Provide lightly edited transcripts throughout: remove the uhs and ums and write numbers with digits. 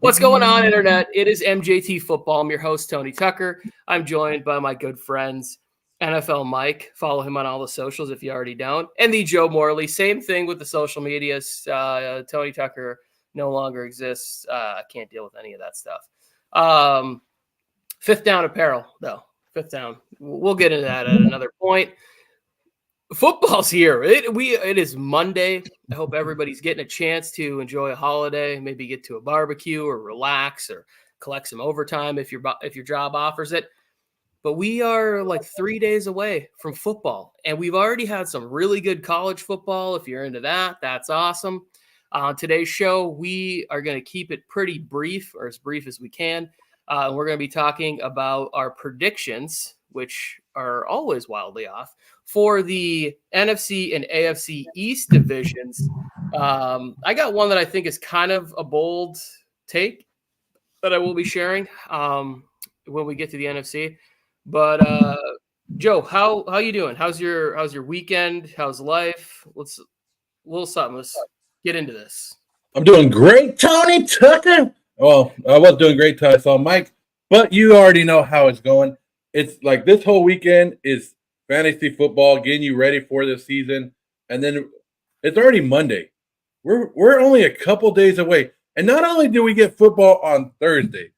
What's going on, Internet? It is MJT Football. I'm your host, Tony Tucker. I'm joined by my good friends, NFL Mike. Follow him on all the socials if you already don't. And the Joe Morley. Same thing with the social medias. Tony Tucker no longer exists. I can't deal with any of that stuff. Fifth Down Apparel, though. Fifth Down. We'll get into that at another point. Football's here. It is Monday. I hope everybody's getting a chance to enjoy a holiday, maybe get to a barbecue or relax or collect some overtime if your job offers it. But we are like 3 days away from football, and we've already had some really good college football. If you're into that, that's awesome. On today's show, we are going to keep it pretty brief, or as brief as we can. We're going to be talking about our predictions, which are always wildly off, for the NFC and AFC East divisions. I got one that I think is kind of a bold take that I will be sharing when we get to the NFC. But Joe, how you doing? How's your weekend? How's life? Let's get into this. I'm doing great, Tony Tucker. Well, I was doing great till I saw Mike, but you already know how it's going. It's like this whole weekend is fantasy football, getting you ready for the season, and then it's already Monday. We're only a couple days away, and not only do we get football on Thursday,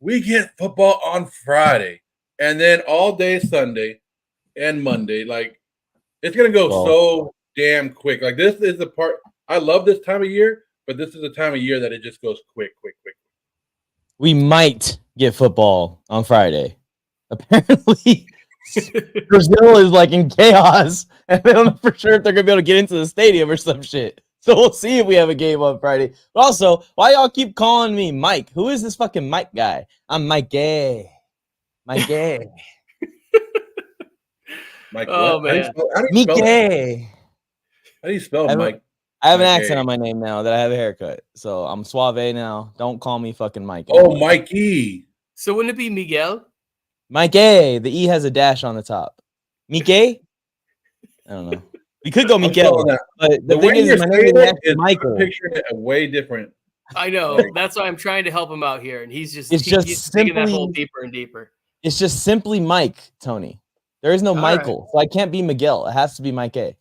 we get football on Friday, and then all day Sunday and Monday. Like, it's gonna go so damn quick. Like, this is the part I love this time of year, but this is the time of year that it just goes quick. We might get football on Friday. Apparently, Brazil is like in chaos, and they don't know for sure if they're gonna be able to get into the stadium or some shit. So we'll see if we have a game on Friday. But also, why y'all keep calling me Mike? Who is this fucking Mike guy? I'm Mike Gay. Mike Gay. Mike, oh man, how do you spell Gay. How do you spell it, Mike? I have an Mike accent A. on my name now that I have a haircut, so I'm suave now. Don't call me fucking Mike. Oh, Mikey. So wouldn't it be Miguel? Mike A. The E has a dash on the top. Mike A? I don't know. We could go Miguel, but the thing is, my name is Michael. I'm picturing it way different. I know. That's why I'm trying to help him out here, and he's just digging that hole deeper and deeper. It's just simply Mike, Tony. There is no Michael, right. So I can't be Miguel. It has to be Mike A.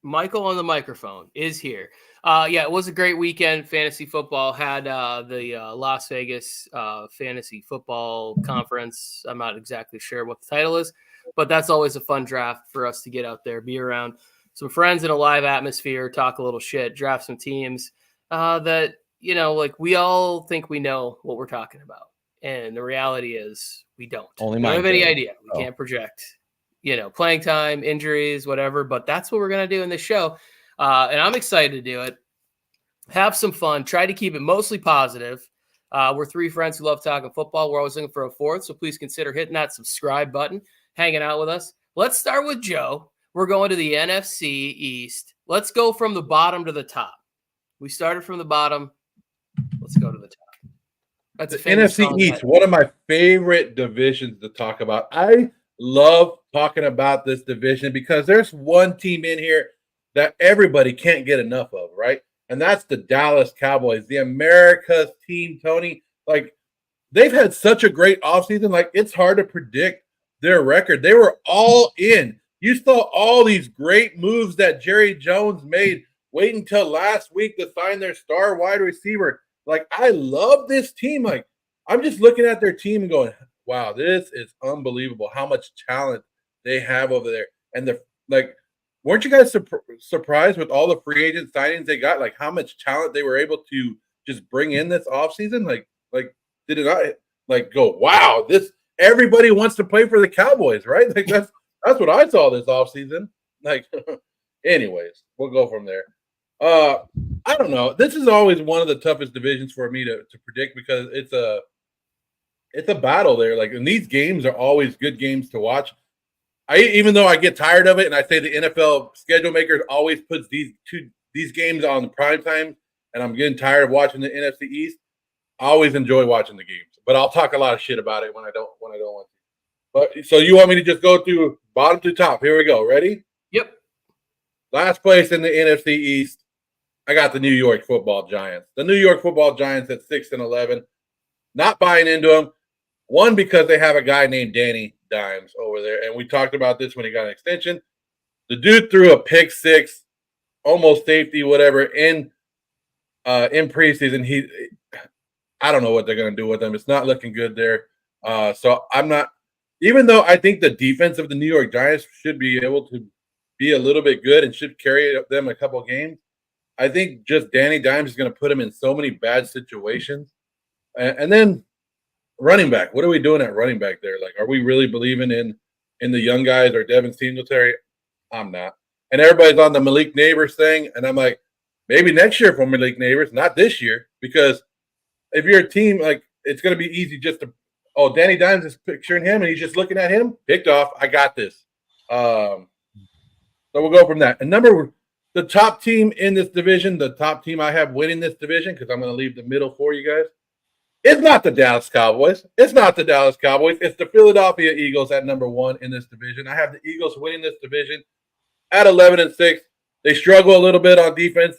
Michael on the microphone is here. Yeah, it was a great weekend. Fantasy football had the Las Vegas Fantasy Football Conference. I'm not exactly sure what the title is, but that's always a fun draft for us to get out there, be around some friends in a live atmosphere, talk a little shit, draft some teams that, you know, like we all think we know what we're talking about. And the reality is we don't. We don't have any idea. We can't project. You know, playing time, injuries, whatever. But that's what we're going to do in this show. And I'm excited to do it. Have some fun. Try to keep it mostly positive. We're three friends who love talking football. We're always looking for a fourth. So please consider hitting that subscribe button, hanging out with us. Let's start with Joe. We're going to the NFC East. Let's go from the bottom to the top. We started from the bottom. Let's go to the top. That's the NFC East, one of my favorite divisions to talk about. I love talking about this division because there's one team in here that everybody can't get enough of, right? And that's the Dallas Cowboys, the America's team, Tony. Like, they've had such a great offseason. Like, it's hard to predict their record. They were all in. You saw all these great moves that Jerry Jones made, waiting until last week to sign their star wide receiver. Like, I love this team. Like, I'm just looking at their team and going, wow, this is unbelievable how much talent they have over there. And weren't you guys surprised with all the free agent signings they got? Like, how much talent they were able to just bring in this offseason? Like, did it not like go, wow, this everybody wants to play for the Cowboys, right? Like, that's what I saw this offseason. Like, anyways, we'll go from there. I don't know. This is always one of the toughest divisions for me to predict because it's a battle there. Like, and these games are always good games to watch. Even though I get tired of it, and I say the NFL schedule makers always puts these games on the prime time, and I'm getting tired of watching the NFC East. I always enjoy watching the games, but I'll talk a lot of shit about it when I don't want to. But so you want me to just go through bottom to top? Here we go. Ready? Yep. Last place in the NFC East, I got the New York Football Giants. The New York Football Giants at 6-11. Not buying into them. One, because they have a guy named Danny Dimes over there, and we talked about this when he got an extension. The dude threw a pick six, almost safety, whatever, in preseason. I don't know what they're going to do with him. It's not looking good there. So I'm not, even though I think the defense of the New York Giants should be able to be a little bit good and should carry them a couple of games, I think just Danny Dimes is going to put him in so many bad situations. And then running back, what are we doing at running back there? Like, are we really believing in the young guys or Devin Singletary? I'm not. And everybody's on the Malik Neighbors thing, and I'm like, maybe next year for Malik Neighbors, not this year, because if you're a team, like, it's going to be easy just to, Danny Dimes is picturing him, and he's just looking at him, picked off, I got this. So we'll go from that. And the top team in this division, the top team I have winning this division, because I'm going to leave the middle for you guys, it's not the Dallas Cowboys. It's not the Dallas Cowboys. It's the Philadelphia Eagles at number 1 in this division. I have the Eagles winning this division at 11-6. They struggle a little bit on defense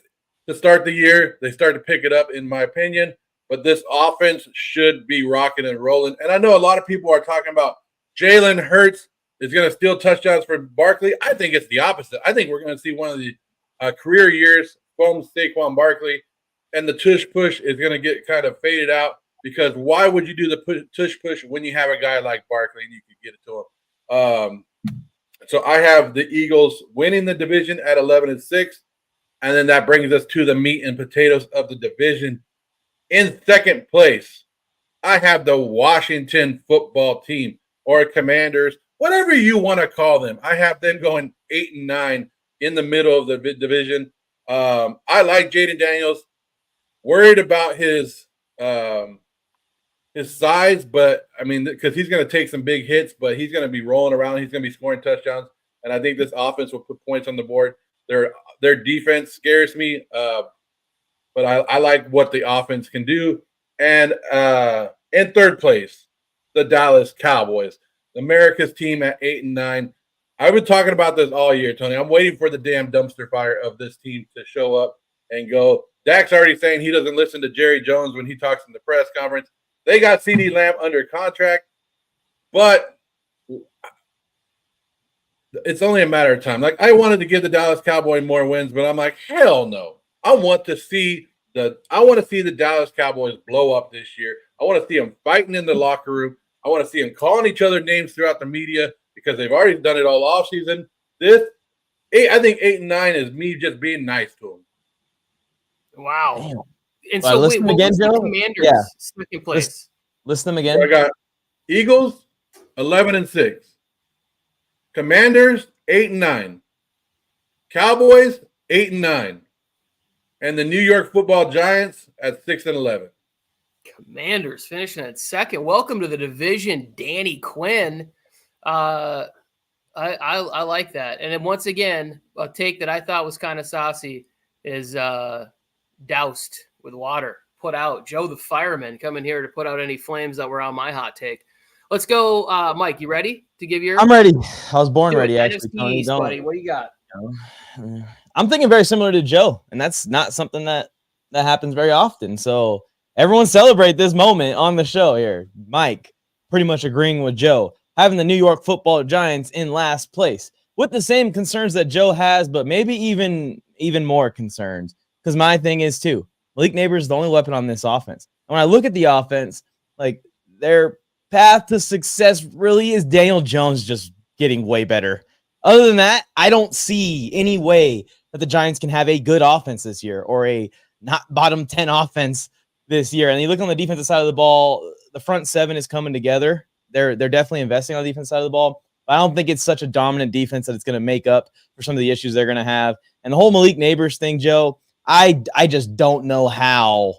to start the year. They start to pick it up, in my opinion. But this offense should be rocking and rolling. And I know a lot of people are talking about Jalen Hurts is going to steal touchdowns from Barkley. I think it's the opposite. I think we're going to see one of the career years from Saquon Barkley, and the tush push is going to get kind of faded out, because why would you do the tush push when you have a guy like Barkley and you can get it to him? So I have the Eagles winning the division at 11-6, and then that brings us to the meat and potatoes of the division. In second place, I have the Washington football team, or Commanders, whatever you want to call them. I have them going 8-9 in the middle of the division. I like Jaden Daniels. Worried about his size, but I mean, because he's going to take some big hits, but he's going to be rolling around. He's going to be scoring touchdowns, and I think this offense will put points on the board. Their defense scares me, but I like what the offense can do. And in third place, the Dallas Cowboys, America's team at 8-9. I've been talking about this all year, Tony. I'm waiting for the damn dumpster fire of this team to show up and go. Dak's already saying he doesn't listen to Jerry Jones when he talks in the press conference. They got CeeDee Lamb under contract, but it's only a matter of time. Like, I wanted to give the Dallas Cowboys more wins, but I'm like, hell no. I want to see the Dallas Cowboys blow up this year. I want to see them fighting in the locker room. I want to see them calling each other names throughout the media, because they've already done it all offseason. I think 8-9 is me just being nice to them. Wow. Damn. And Well, so listen what again, was the Joe? Commanders' Yeah. second place? List them again. So I got Eagles 11-6, Commanders 8-9, Cowboys 8-9, and the New York Football Giants at 6-11. Commanders finishing at second. Welcome to the division, Danny Quinn. I like that. And then once again, a take that I thought was kind of saucy is doused with water, put out. Joe the fireman coming here to put out any flames that were on my hot take. Let's go, Mike. You ready to give your? I'm ready. I was born ready, actually. NFC Tony, East, buddy. What do you got? I'm thinking very similar to Joe, and that's not something that happens very often. So everyone celebrate this moment on the show here. Mike pretty much agreeing with Joe, having the New York Football Giants in last place with the same concerns that Joe has, but maybe even more concerns, because my thing is too, Malik Neighbors is the only weapon on this offense. And when I look at the offense, like, their path to success really is Daniel Jones just getting way better. Other than that, I don't see any way that the Giants can have a good offense this year, or a not bottom 10 offense this year. And you look on the defensive side of the ball, the front seven is coming together. They're definitely investing on the defense side of the ball. But I don't think it's such a dominant defense that it's going to make up for some of the issues they're going to have. And the whole Malik Neighbors thing, Joe, I just don't know how,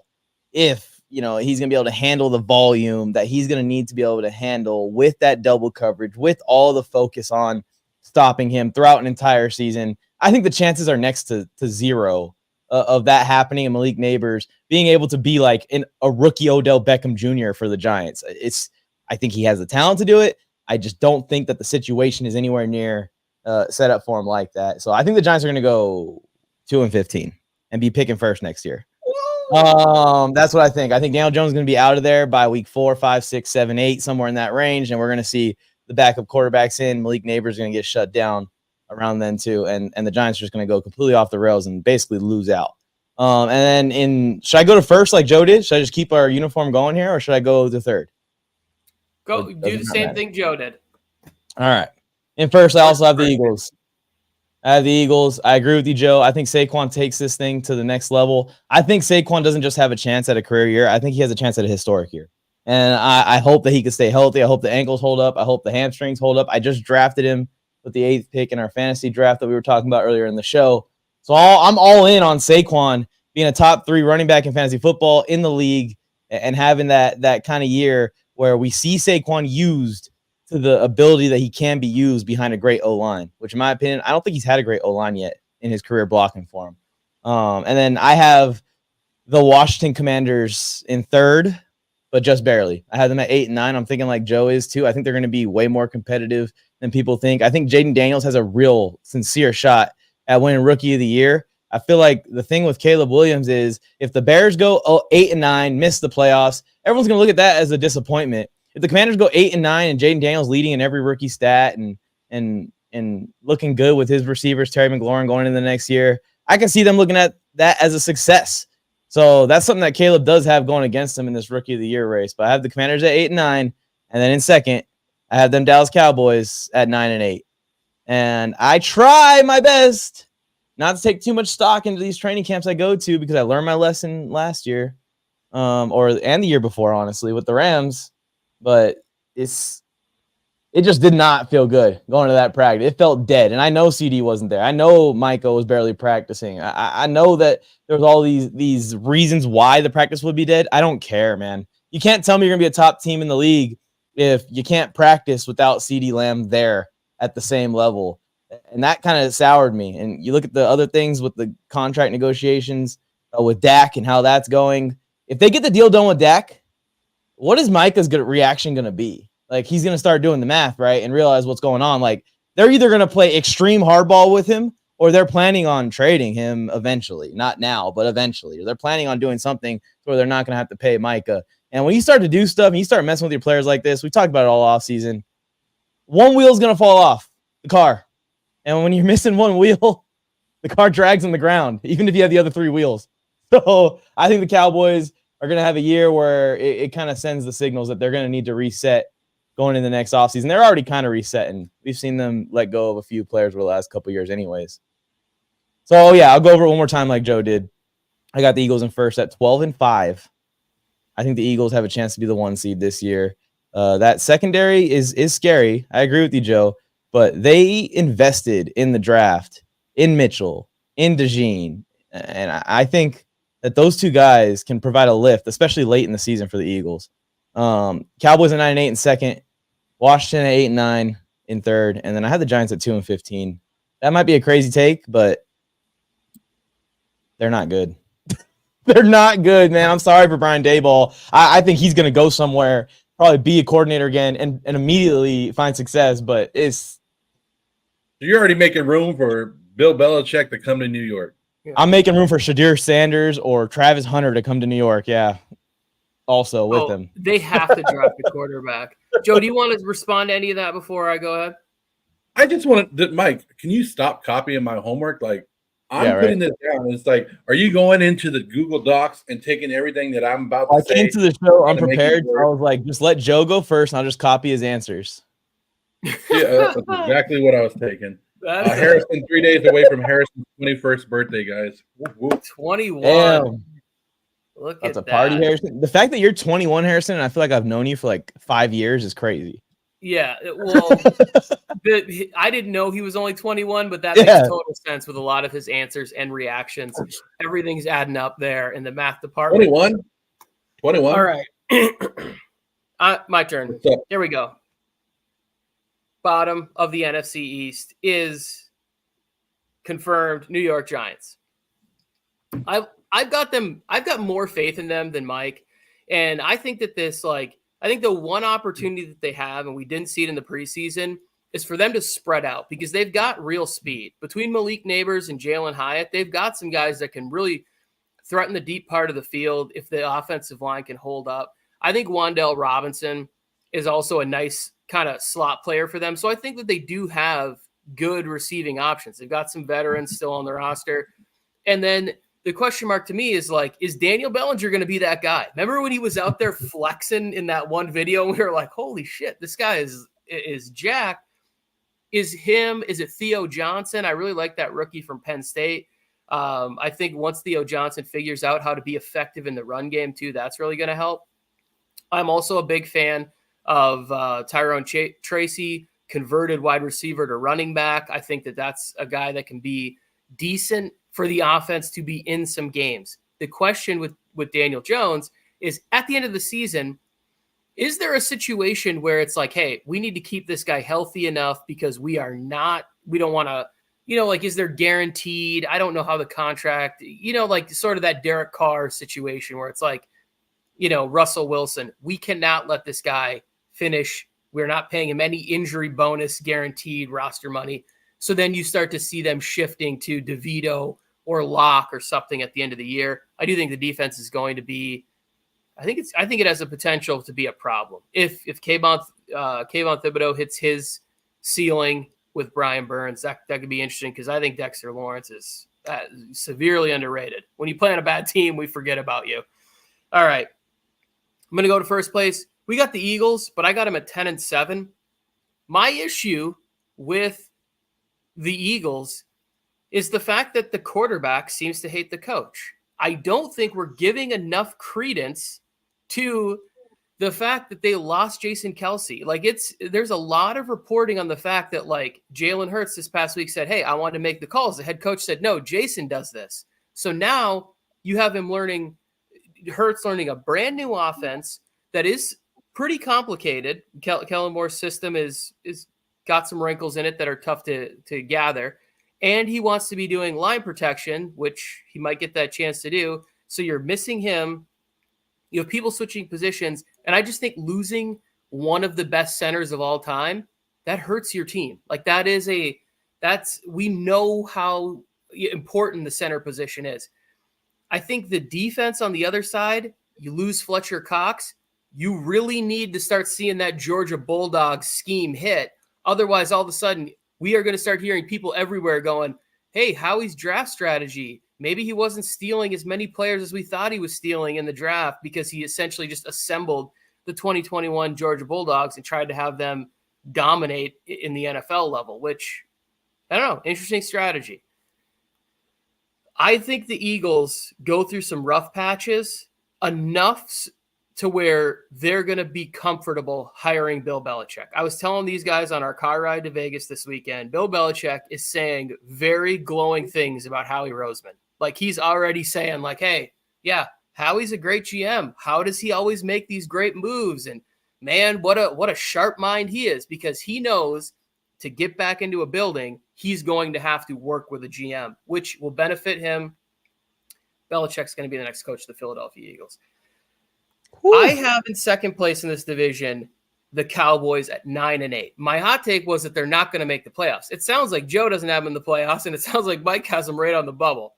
if he's going to be able to handle the volume that he's going to need to be able to handle with that double coverage, with all the focus on stopping him throughout an entire season. I think the chances are next to zero of that happening, and Malik Neighbors being able to be like a rookie Odell Beckham Jr. for the Giants. I think he has the talent to do it. I just don't think that the situation is anywhere near set up for him like that. So I think the Giants are going to go 2-15 and be picking first next year. That's what I think. I think Daniel Jones is going to be out of there by week 4, 5, 6, 7, 8, somewhere in that range, and we're going to see the backup quarterbacks in. Malik Neighbors is going to get shut down around then too, and the Giants are just going to go completely off the rails and basically lose out. And then should I go to first like Joe did? Should I just keep our uniform going here, or should I go to third? Go do the same thing Joe did. All right. In first, I also have the Eagles. I have the Eagles. I agree with you, Joe. I think Saquon takes this thing to the next level. I think Saquon doesn't just have a chance at a career year. I think he has a chance at a historic year. And I hope that he can stay healthy. I hope the ankles hold up. I hope the hamstrings hold up. I just drafted him with the 8th pick in our fantasy draft that we were talking about earlier in the show. So I'm all in on Saquon being a top 3 running back in fantasy football in the league and having that kind of year where we see Saquon used to the ability that he can be used behind a great O-line, which in my opinion, I don't think he's had a great O-line yet in his career blocking for him. And then I have the Washington Commanders in third, but just barely. I have them at 8 and 9. I'm thinking like Joe is too. I think they're going to be way more competitive than people think. I think Jaden Daniels has a real sincere shot at winning Rookie of the Year. I feel like the thing with Caleb Williams is if the Bears go 8 and 9, miss the playoffs, everyone's going to look at that as a disappointment. If the Commanders go 8 and 9 and Jaden Daniels leading in every rookie stat and looking good with his receivers, Terry McLaurin going into the next year, I can see them looking at that as a success. So that's something that Caleb does have going against him in this Rookie of the Year race. But I have the Commanders at 8 and 9, and then in second, I have them Dallas Cowboys at 9 and 8. And I try my best not to take too much stock into these training camps I go to because I learned my lesson last year, and the year before, honestly, with the Rams. But it just did not feel good going to that practice. It felt dead. And I know CD wasn't there. I know Micah was barely practicing. I know that there was all these reasons why the practice would be dead. I don't care, man. You can't tell me you're going to be a top team in the league if you can't practice without CD Lamb there at the same level. And that kind of soured me. And you look at the other things with the contract negotiations with Dak and how that's going. If they get the deal done with Dak, what is Micah's reaction going to be? Like, he's going to start doing the math, right, and realize what's going on. Like, they're either going to play extreme hardball with him or they're planning on trading him eventually. Not now, but eventually. They're planning on doing something where they're not going to have to pay Micah. And when you start to do stuff and you start messing with your players like this, we talked about it all offseason, one wheel's going to fall off the car. And when you're missing one wheel, the car drags on the ground, even if you have the other 3 wheels. So I think the Cowboys are going to have a year where it kind of sends the signals that they're going to need to reset going in the next offseason. They're already kind of resetting. We've seen them let go of a few players over the last couple of years anyways. So, yeah, I'll go over it one more time like Joe did. I got the Eagles in first at 12 and 5. I think the Eagles have a chance to be the 1 seed this year. That secondary is scary. I agree with you, Joe. But they invested in the draft, in Mitchell, in DeJean. And I think that those 2 guys can provide a lift, especially late in the season for the Eagles. Cowboys at 9 and 8 in second, Washington at 8 and 9 in third, and then I had the Giants at 2 and 15. That might be a crazy take, but they're not good. They're not good, man. I'm sorry for Brian Daboll. I think he's going to go somewhere, probably be a coordinator again, and immediately find success. But it's you're already making room for Bill Belichick to come to New York. I'm making room for Shadir Sanders or Travis Hunter to come to New York. Yeah. Also with them. They have to draft a quarterback. Joe, do you want to respond to any of that before I go ahead? I just want to, Mike, can you stop copying my homework? Like, I'm putting this down. It's like, are you going into the Google Docs and taking everything that I'm about to say? I came to the show unprepared. So I was like, just let Joe go first, and I'll just copy his answers. Yeah, that's exactly what I was taking. Harrison, 3 days away from Harrison's 21st birthday, guys. Whoop, whoop. 21. Damn. Look That's at a party, Harrison. The fact that you're 21, Harrison, and I feel like I've known you for like 5 years is crazy. Yeah, well, I didn't know he was only 21, but that makes total sense with a lot of his answers and reactions. Everything's adding up there in the math department. 21. All right. My turn. Here we go. Bottom of the NFC East is confirmed New York Giants. I've got them. I've got more faith in them than Mike. And I think that I think the one opportunity that they have, and we didn't see it in the preseason, is for them to spread out because they've got real speed. Between Malik Neighbors and Jalen Hyatt, they've got some guys that can really threaten the deep part of the field if the offensive line can hold up. I think Wan'Dale Robinson is also a nice kind of slot player for them. So I think that they do have good receiving options. They've got some veterans still on the roster. And then the question mark to me is like, is Daniel Bellinger going to be that guy? Remember when he was out there flexing in that one video? We were like, holy shit, this guy is jacked. Is it Theo Johnson? I really like that rookie from Penn State. I think once Theo Johnson figures out how to be effective in the run game too, that's really going to help. I'm also a big fan of Tyrone Tracy, converted wide receiver to running back. I think that that's a guy that can be decent for the offense to be in some games. The question with Daniel Jones is at the end of the season, is there a situation where it's like, hey, we need to keep this guy healthy enough because we don't want to, like, is there guaranteed? I don't know how the contract, like sort of that Derek Carr situation where it's like, Russell Wilson, we cannot let this guy finish. We're not paying him any injury bonus guaranteed roster money. So then you start to see them shifting to DeVito or Locke or something at the end of the year. I do think the defense is going to be, I think it has a potential to be a problem. If Kayvon Thibodeau hits his ceiling with Brian Burns, that could be interesting because I think Dexter Lawrence is severely underrated. When you play on a bad team, we forget about you. All right. I'm going to go to first place. We got the Eagles, but I got them at 10-7. My issue with the Eagles is the fact that the quarterback seems to hate the coach. I don't think we're giving enough credence to the fact that they lost Jason Kelsey. Like there's a lot of reporting on the fact that like Jalen Hurts this past week said, hey, I want to make the calls. The head coach said, no, Jason does this. So now you have him Hurts learning a brand new offense that is pretty complicated. Kellen Moore's system is got some wrinkles in it that are tough to gather. And he wants to be doing line protection, which he might get that chance to do. So you're missing him. You have people switching positions. And I just think losing one of the best centers of all time, that hurts your team. Like we know how important the center position is. I think the defense on the other side, you lose Fletcher Cox. You really need to start seeing that Georgia Bulldogs scheme hit. Otherwise, all of a sudden, we are going to start hearing people everywhere going, hey, Howie's draft strategy. Maybe he wasn't stealing as many players as we thought he was stealing in the draft because he essentially just assembled the 2021 Georgia Bulldogs and tried to have them dominate in the NFL level, which, I don't know, interesting strategy. I think the Eagles go through some rough patches enough to where they're going to be comfortable hiring Bill Belichick. I was telling these guys on our car ride to Vegas this weekend, Bill Belichick is saying very glowing things about Howie Roseman. Like he's already saying like, hey, yeah, Howie's a great GM. How does he always make these great moves? And man, what a sharp mind he is, because he knows to get back into a building, he's going to have to work with a GM, which will benefit him. Belichick's going to be the next coach of the Philadelphia Eagles. Whew. I have in second place in this division the Cowboys at 9-8. My hot take was that they're not going to make the playoffs. It sounds like Joe doesn't have them in the playoffs, and it sounds like Mike has them right on the bubble.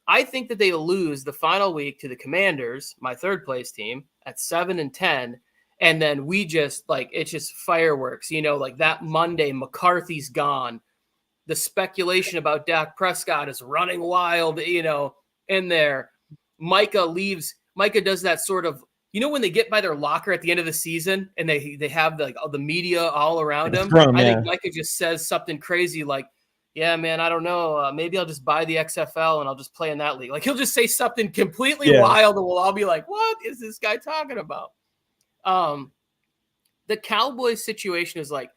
I think that they will lose the final week to the Commanders, my third place team, at 7-10. And then we just it's just fireworks, like that Monday, McCarthy's gone. The speculation about Dak Prescott is running wild, in there. Micah leaves. Micah does that sort of, when they get by their locker at the end of the season and they have the media all around them. I think Micah just says something crazy like, yeah, man, I don't know. Maybe I'll just buy the XFL and I'll just play in that league. Like he'll just say something completely wild and we'll all be like, what is this guy talking about? The Cowboys situation is like,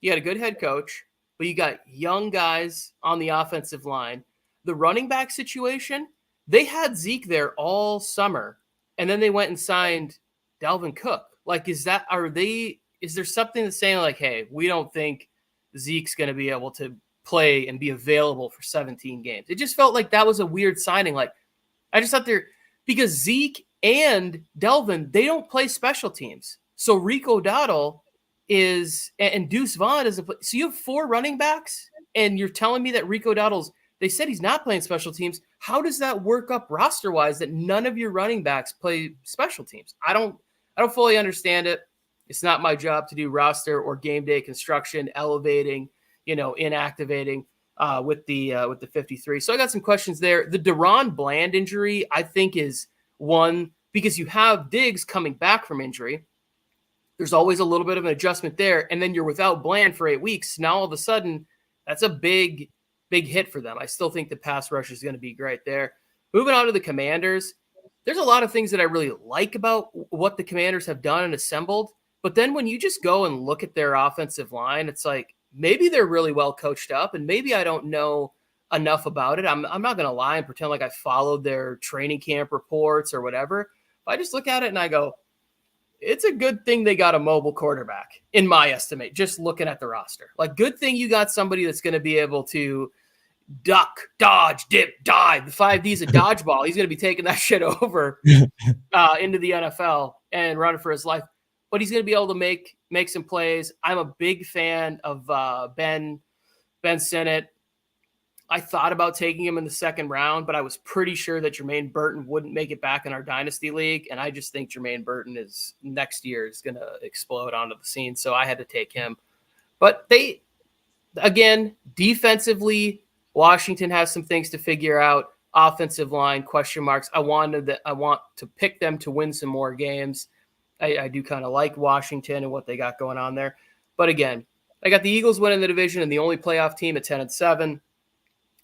you had a good head coach, but you got young guys on the offensive line. The running back situation, they had Zeke there all summer, and then they went and signed Dalvin Cook. Like, is there something that's saying like, hey, we don't think Zeke's going to be able to play and be available for 17 games? It just felt like that was a weird signing. Like, I just thought because Zeke and Delvin, they don't play special teams. So Rico Dowdle is, and Deuce Vaughn is so you have 4 running backs, and you're telling me that Rico Dowdle's, they said he's not playing special teams. How does that work up roster wise that none of your running backs play special teams? I don't fully understand it. It's not my job to do roster or game day construction, elevating, inactivating with the 53. So I got some questions there. The Deron Bland injury, I think, is one because you have Diggs coming back from injury. There's always a little bit of an adjustment there, and then you're without Bland for 8 weeks. Now all of a sudden, that's a big hit for them. I still think the pass rush is going to be great there. Moving on to the Commanders, there's a lot of things that I really like about what the Commanders have done and assembled. But then when you just go and look at their offensive line, it's like maybe they're really well coached up, and maybe I don't know enough about it. I'm not going to lie and pretend like I followed their training camp reports or whatever. I just look at it and I go, it's a good thing they got a mobile quarterback, in my estimate, just looking at the roster. Like, good thing you got somebody that's going to be able to duck, dodge, dip, dive. The 5D's a dodgeball. He's going to be taking that shit over into the NFL and running for his life. But he's going to be able to make some plays. I'm a big fan of Ben Sinnott. I thought about taking him in the second round, but I was pretty sure that Jermaine Burton wouldn't make it back in our Dynasty League, and I just think Jermaine Burton next year is going to explode onto the scene, so I had to take him. But again, defensively, Washington has some things to figure out. Offensive line, question marks. I want to pick them to win some more games. I do kind of like Washington and what they got going on there. But again, I got the Eagles winning the division and the only playoff team at 10-7.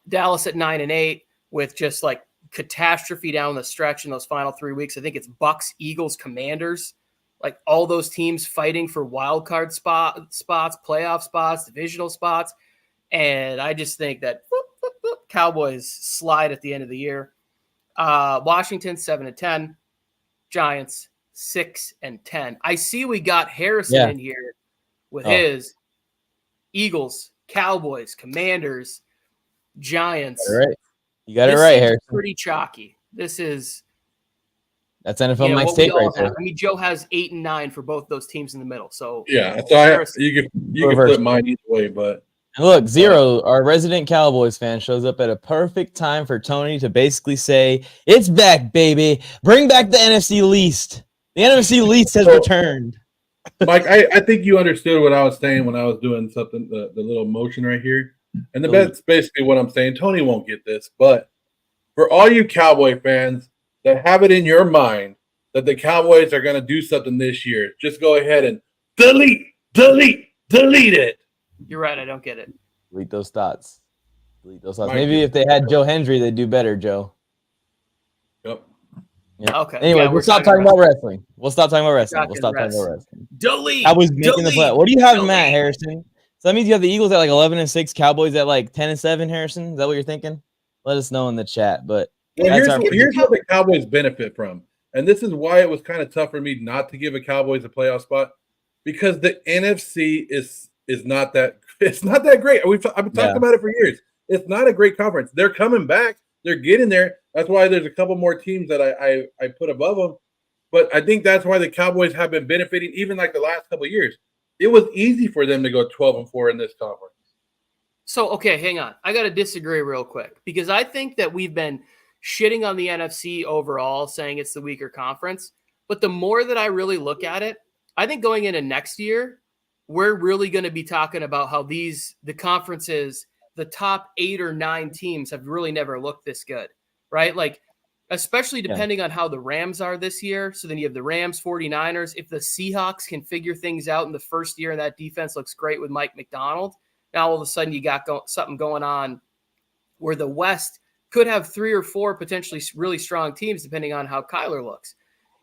Dallas at 9-8 with just like catastrophe down the stretch in those final 3 weeks. I think it's Bucks, Eagles, Commanders, like all those teams fighting for wild card spots, playoff spots, divisional spots. And I just think that Cowboys slide at the end of the year. Washington 7-10, Giants 6-10. I see we got Harrison in here with his Eagles, Cowboys, Commanders, Giants. All right. You got it right, Harrison. Pretty chalky. That's NFL Mike's take right there. I mean, Joe has 8 and 9 for both those teams in the middle. So yeah, so you can flip mine either way, but and look, Zero, our resident Cowboys fan, shows up at a perfect time for Tony to basically say, "It's back, baby. Bring back the NFC least. The NFC least has returned." Mike, I think you understood what I was saying when I was doing something, the little motion right here. And that's basically what I'm saying. Tony won't get this, but for all you Cowboy fans that have it in your mind that the Cowboys are going to do something this year, just go ahead and delete it. You're right. I don't get it. Delete those thoughts. Maybe if they had Joe Hendry, they'd do better, Joe. Yep. Yeah. Okay. Anyway, we'll stop talking about wrestling. Delete. I was making the play. What do you have, Matt Harrison? So that means you have the Eagles at like 11-6, Cowboys at like 10-7. Harrison, is that what you're thinking? Let us know in the chat. But here's what the Cowboys benefit from, and this is why it was kind of tough for me not to give a Cowboys a playoff spot, because the NFC is not that great. I've been talking about it for years. It's not a great conference. They're coming back. They're getting there. That's why there's a couple more teams that I put above them. But I think that's why the Cowboys have been benefiting, even like the last couple of years. It was easy for them to go 12-4 in this conference. So, okay, hang on. I got to disagree real quick because I think that we've been shitting on the NFC overall, saying it's the weaker conference. But the more that I really look at it, I think going into next year, we're really going to be talking about how the conferences, the top 8 or 9 teams have really never looked this good, right? Like, especially depending on how the Rams are this year. So then you have the Rams, 49ers. If the Seahawks can figure things out in the first year and that defense looks great with Mike McDonald, now all of a sudden you got something going on where the West could have 3 or 4 potentially really strong teams depending on how Kyler looks.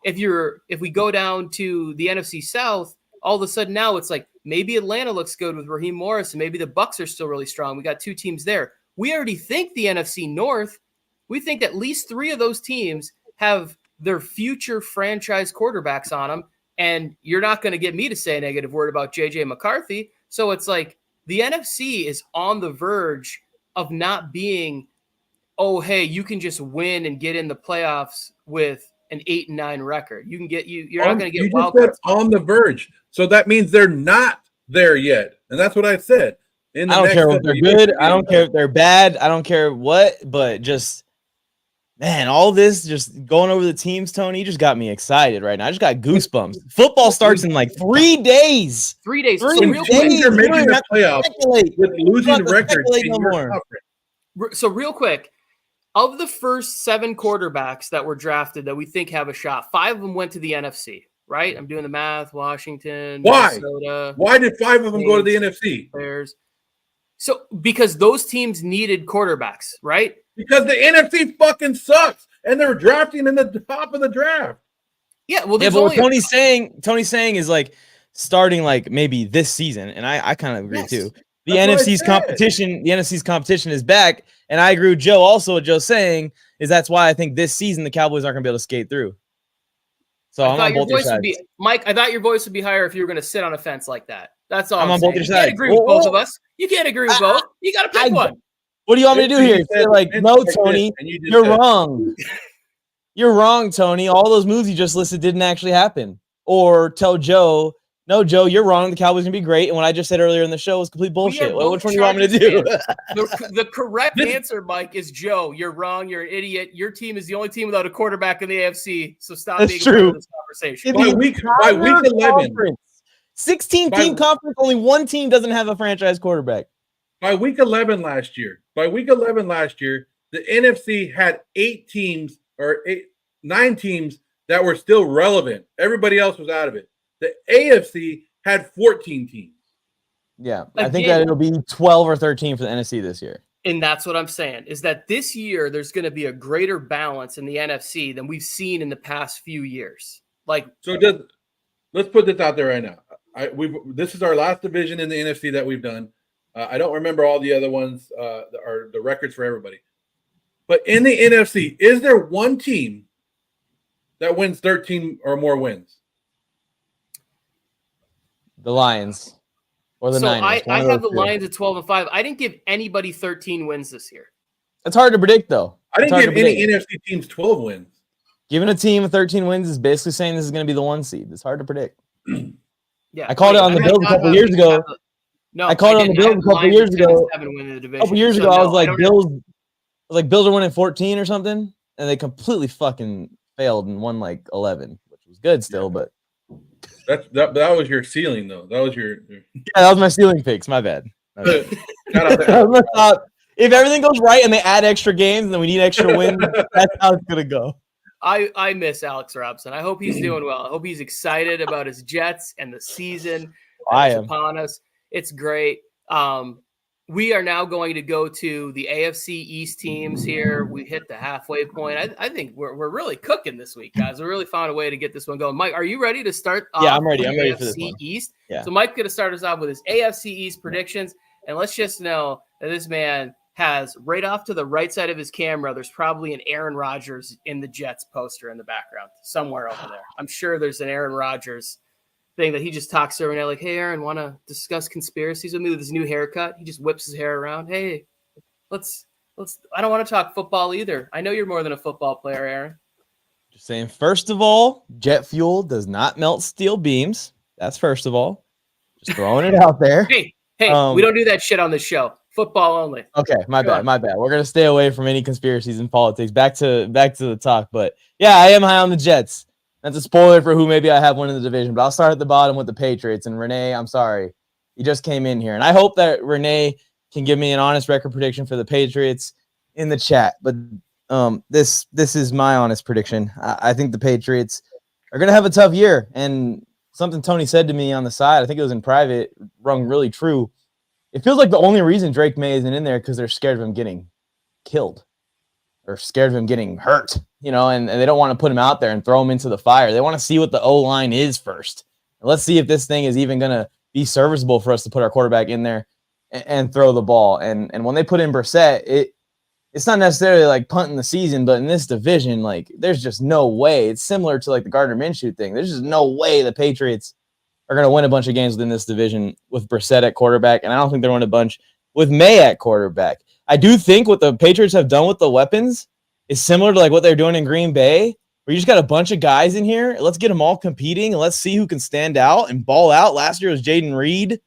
If we go down to the NFC South, all of a sudden now it's like maybe Atlanta looks good with Raheem Morris and maybe the Bucs are still really strong. We got 2 teams there. We already think the NFC North, we think at least 3 of those teams have their future franchise quarterbacks on them, and you're not going to get me to say a negative word about J.J. McCarthy. So it's like the NFC is on the verge of not being, oh, hey, you can just win and get in the playoffs with an 8-9 record. You can get you're not going to get you wild just said cards. on the verge. So that means they're not there yet. And that's what I said. I don't care if they're good. I don't care if they're bad. I don't care what, but just, man, all this just going over the teams, Tony, you just got me excited right now. I just got goosebumps. Football starts in like 3 days. 3 days. So real days. You're making the playoffs with losing records in your conference. So real quick, of the first 7 quarterbacks that were drafted that we think have a shot, 5 of them went to the NFC, right? I'm doing the math. Washington, Minnesota. Why did 5 of them go to the NFC? Bears. So because those teams needed quarterbacks, right? Because the NFC fucking sucks, and they're drafting in the top of the draft. Yeah, well, but what Tony's saying is like starting like maybe this season, and I kind of agree too. The NFC's competition is back, and I agree with Joe. Also, what Joe's saying is that's why I think this season the Cowboys aren't going to be able to skate through. So I'm on both your sides. Mike, I thought your voice would be higher if you were going to sit on a fence like that. That's all. I'm on both your sides. You can't agree with both of us. You can't agree with both. You got to pick one. What do you want me to do here? Say like, no, Tony, you're wrong. You're wrong, Tony. All those moves you just listed didn't actually happen. Or tell Joe, no, Joe, you're wrong. The Cowboys can be great. And what I just said earlier in the show was complete bullshit. Which one do you want me to do? The correct answer, Mike, is Joe. You're wrong. You're an idiot. Your team is the only team without a quarterback in the AFC. So stop being part of this conversation. By week 11. 16-team conference, only one team doesn't have a franchise quarterback. By week 11 last year, the NFC had 9 teams that were still relevant. Everybody else was out of it. The AFC had 14 teams. Yeah, I think that it'll be 12 or 13 for the NFC this year. And that's what I'm saying, is that this year there's going to be a greater balance in the NFC than we've seen in the past few years. Let's put this out there right now. This is our last division in the NFC that we've done. I don't remember all the other ones, are the records for everybody. But in the NFC, is there one team that wins 13 or more wins? The Lions or the Niners. I have the Lions at 12-5. I didn't give anybody 13 wins this year. It's hard to predict, though. I didn't give any NFC teams 12 wins. Giving a team 13 wins is basically saying this is going to be the 1 seed. It's hard to predict. Yeah, I called it on the Bills a couple years ago. I called it on the Bills a couple years ago. A couple years ago, I was like, Bills are winning 14 or something, and they completely fucking failed and won like 11, which was good still, but that was your ceiling though. That was your that was my ceiling picks. My bad. If everything goes right and they add extra games and then we need extra wins, that's how it's gonna go. I miss Alex Robson. I hope he's doing well. I hope he's excited about his Jets and the season that's upon us. It's great. We are now going to go to the AFC East teams here. We hit the halfway point. I think we're really cooking this week, guys. We really found a way to get this one going. Mike, are you ready to start? Yeah, I'm ready. I'm ready for this one. AFC East. Yeah. So Mike's going to start us off with his AFC East predictions. And let's just know that this man has right off to the right side of his camera, there's probably an Aaron Rodgers in the Jets poster in the background somewhere over there. I'm sure there's an Aaron Rodgers thing that he just talks to every night, like, hey, Aaron, want to discuss conspiracies with me with his new haircut? He just whips his hair around. Hey, let's. I don't want to talk football either. I know you're more than a football player, Aaron. Just saying, first of all, jet fuel does not melt steel beams. That's first of all. Just throwing it out there. Hey, we don't do that shit on this show. Football only. Okay, my bad. We're gonna stay away from any conspiracies in politics. Back to the talk. But yeah, I am high on the Jets. That's a spoiler for who maybe I have winning the division. But I'll start at the bottom with the Patriots. And Renee, I'm sorry, you just came in here, and I hope that Renee can give me an honest record prediction for the Patriots in the chat. But this is my honest prediction. I think the Patriots are gonna have a tough year. And something Tony said to me on the side, I think it was in private, rung really true. It feels like the only reason Drake May isn't in there because they're scared of him getting killed or scared of him getting hurt, and they don't want to put him out there and throw him into the fire. They want to see what the O-line is first. And let's see if this thing is even going to be serviceable for us to put our quarterback in there and throw the ball. And when they put in Brissett, it's not necessarily like punting the season, but in this division, like there's just no way. It's similar to like the Gardner Minshew thing. There's just no way the Patriots are going to win a bunch of games within this division with Brissett at quarterback, and I don't think they're going to win a bunch with May at quarterback. I do think what the Patriots have done with the weapons is similar to like what they're doing in Green Bay, where you just got a bunch of guys in here. Let's get them all competing and let's see who can stand out and ball out. Last year was Jaden Reed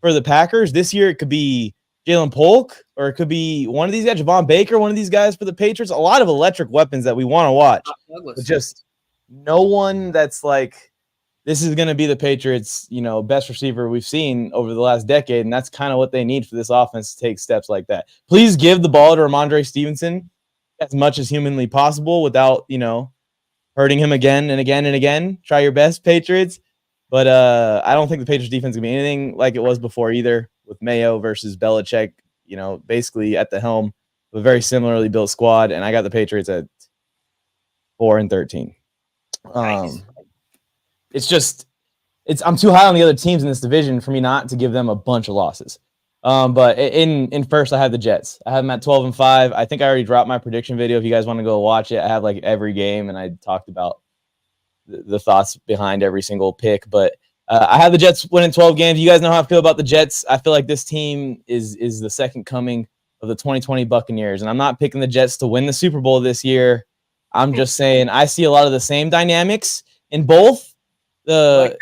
for the Packers. This year it could be Jalen Polk, or it could be one of these guys, Javon Baker, one of these guys for the Patriots. A lot of electric weapons that we want to watch. But just no one that's like, this is going to be the Patriots, best receiver we've seen over the last decade, and that's kind of what they need for this offense to take steps like that. Please give the ball to Ramondre Stevenson as much as humanly possible without, hurting him again and again and again. Try your best, Patriots. But I don't think the Patriots defense is going to be anything like it was before either, with Mayo versus Belichick, basically at the helm of a very similarly built squad. And I got the Patriots at 4-13. Nice. I'm too high on the other teams in this division for me not to give them a bunch of losses. But in first, I have the Jets. I have them at 12-5. I think I already dropped my prediction video. If you guys want to go watch it, I have like every game, and I talked about the thoughts behind every single pick. But I have the Jets winning 12 games. You guys know how I feel about the Jets. I feel like this team is the second coming of the 2020 Buccaneers, and I'm not picking the Jets to win the Super Bowl this year. I'm just saying I see a lot of the same dynamics in both. I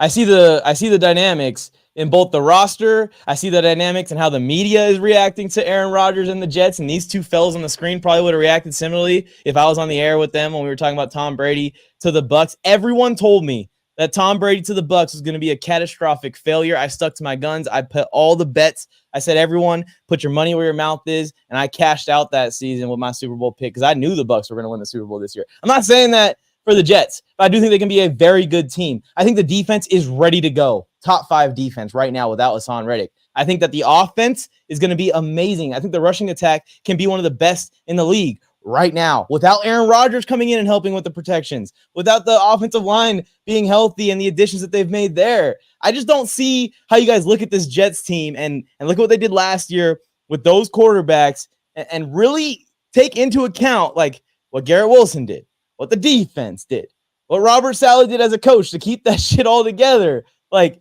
see the dynamics in both the roster. I see the dynamics in how the media is reacting to Aaron Rodgers and the Jets. And these two fellas on the screen probably would have reacted similarly if I was on the air with them when we were talking about Tom Brady to the Bucs. Everyone told me that Tom Brady to the Bucs was going to be a catastrophic failure. I stuck to my guns. I put all the bets. I said, everyone, put your money where your mouth is. And I cashed out that season with my Super Bowl pick because I knew the Bucs were going to win the Super Bowl this year. I'm not saying that for the Jets, but I do think they can be a very good team. I think the defense is ready to go. Top 5 defense right now without Hassan Reddick. I think that the offense is going to be amazing. I think the rushing attack can be one of the best in the league right now without Aaron Rodgers coming in and helping with the protections, without the offensive line being healthy and the additions that they've made there. I just don't see how you guys look at this Jets team and look at what they did last year with those quarterbacks and really take into account like what Garrett Wilson did, what the defense did, what Robert Saleh did as a coach to keep that shit all together. Like,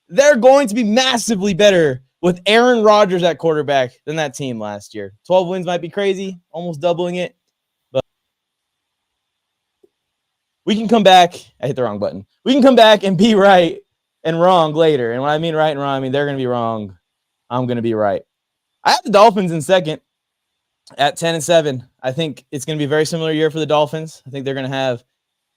they're going to be massively better with Aaron Rodgers at quarterback than that team last year. 12 wins might be crazy, almost doubling it. But we can come back. I hit the wrong button. We can come back and be right and wrong later. And when I mean right and wrong, I mean they're going to be wrong. I'm going to be right. I have the Dolphins in second at 10-7. I think it's going to be a very similar year for the Dolphins. I think they're going to have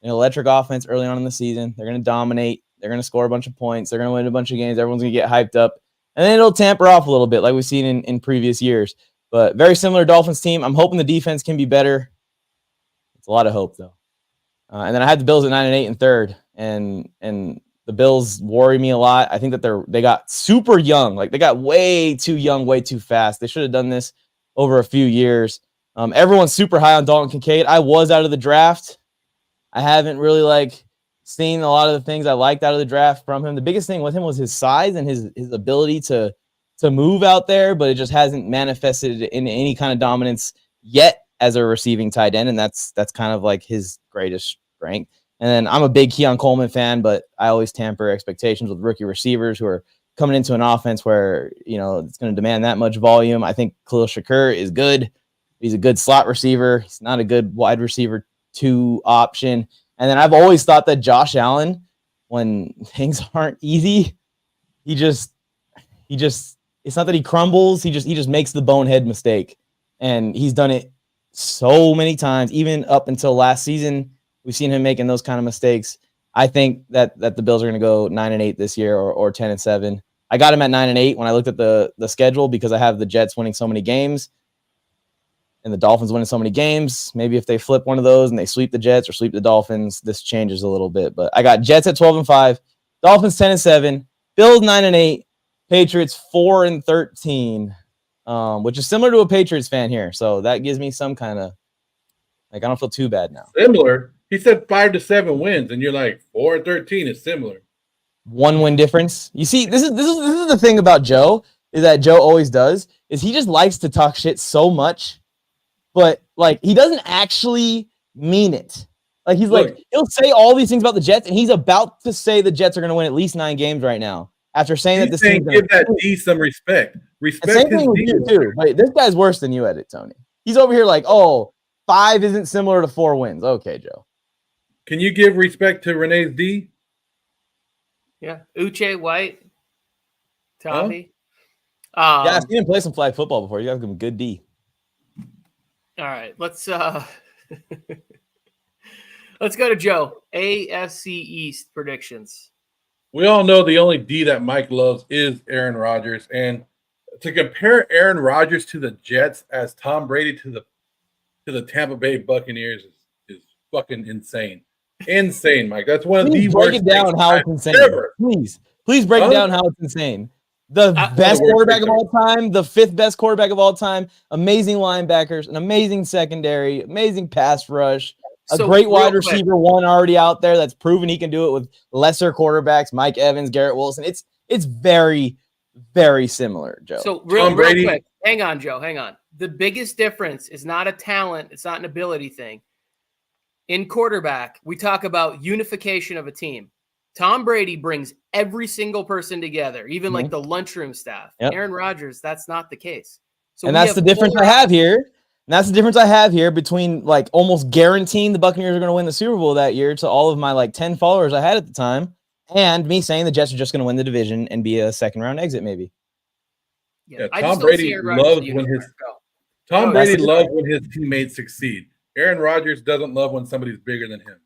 an electric offense early on in the season. They're going to dominate. They're going to score a bunch of points. They're going to win a bunch of games. Everyone's going to get hyped up. And then it'll tamper off a little bit like we've seen in previous years. But very similar Dolphins team. I'm hoping the defense can be better. It's a lot of hope, though. And then I had the Bills at 9-8 in third. And the Bills worry me a lot. I think that they got super young. Like, they got way too young, way too fast. They should have done this over a few years. Everyone's super high on Dalton Kincaid. I was out of the draft. I haven't really seen a lot of the things I liked out of the draft from him. The biggest thing with him was his size and his ability to move out there, but it just hasn't manifested in any kind of dominance yet as a receiving tight end, and that's kind of like his greatest strength. And then I'm a big Keon Coleman fan, but I always tamper expectations with rookie receivers who are coming into an offense where, it's going to demand that much volume. I think Khalil Shakur is good. He's a good slot receiver. He's not a good wide receiver 2 option. And then I've always thought that Josh Allen, when things aren't easy, he just it's not that he crumbles, he just makes the bonehead mistake. And he's done it so many times, even up until last season. We've seen him making those kind of mistakes. I think that the Bills are going to go 9-8 this year or 10-7. I got him at 9-8 when I looked at the schedule because I have the Jets winning so many games and the Dolphins winning so many games. Maybe if they flip one of those and they sweep the Jets or sweep the Dolphins, this changes a little bit. But I got Jets at 12-5, Dolphins 10-7, Bills 9-8, Patriots 4-13, which is similar to a Patriots fan here. So that gives me some kind of I don't feel too bad now. Similar. He said 5-7 wins, and you're like 4-13 is similar. 1 win difference. You see, this is the thing about Joe is that Joe always does is he just likes to talk shit so much. But he doesn't actually mean it. He'll say all these things about the Jets, and he's about to say the Jets are going to win at least 9 games right now. After saying that this team give that D some respect. Respect same thing with you too. But this guy's worse than you at it, Tony. He's over here like, oh, 5 isn't similar to 4 wins. Okay, Joe. Can you give respect to Renee's D? Yeah. Uche, White, Tavi. Yeah, I've seen him play some flag football before. You got him good D. All right, let's let's go to Joe. AFC East predictions. We all know the only D that Mike loves is Aaron Rodgers, and to compare Aaron Rodgers to the Jets as Tom Brady to the Tampa Bay Buccaneers is fucking insane. Insane, Mike. That's one of the worst. Break it down how it's insane. Ever. Please break it down how it's insane. The best quarterback of all time, the 5th best quarterback of all time, amazing linebackers, an amazing secondary, amazing pass rush, a great wide receiver one already out there that's proven he can do it with lesser quarterbacks, Mike Evans, Garrett Wilson. It's very, very similar, Joe. So real quick, hang on, Joe, hang on. The biggest difference is not a talent, it's not an ability thing. In quarterback, we talk about unification of a team. Tom Brady brings every single person together, even like the lunchroom staff. Yep. Aaron Rodgers, that's not the case. So and that's the difference I have here. And that's the difference I have here between like almost guaranteeing the Buccaneers are going to win the Super Bowl that year to all of my like 10 followers I had at the time, and me saying the Jets are just going to win the division and be a second round exit maybe. Yeah, Tom Brady loves when his teammates succeed. Aaron Rodgers doesn't love when somebody's bigger than him.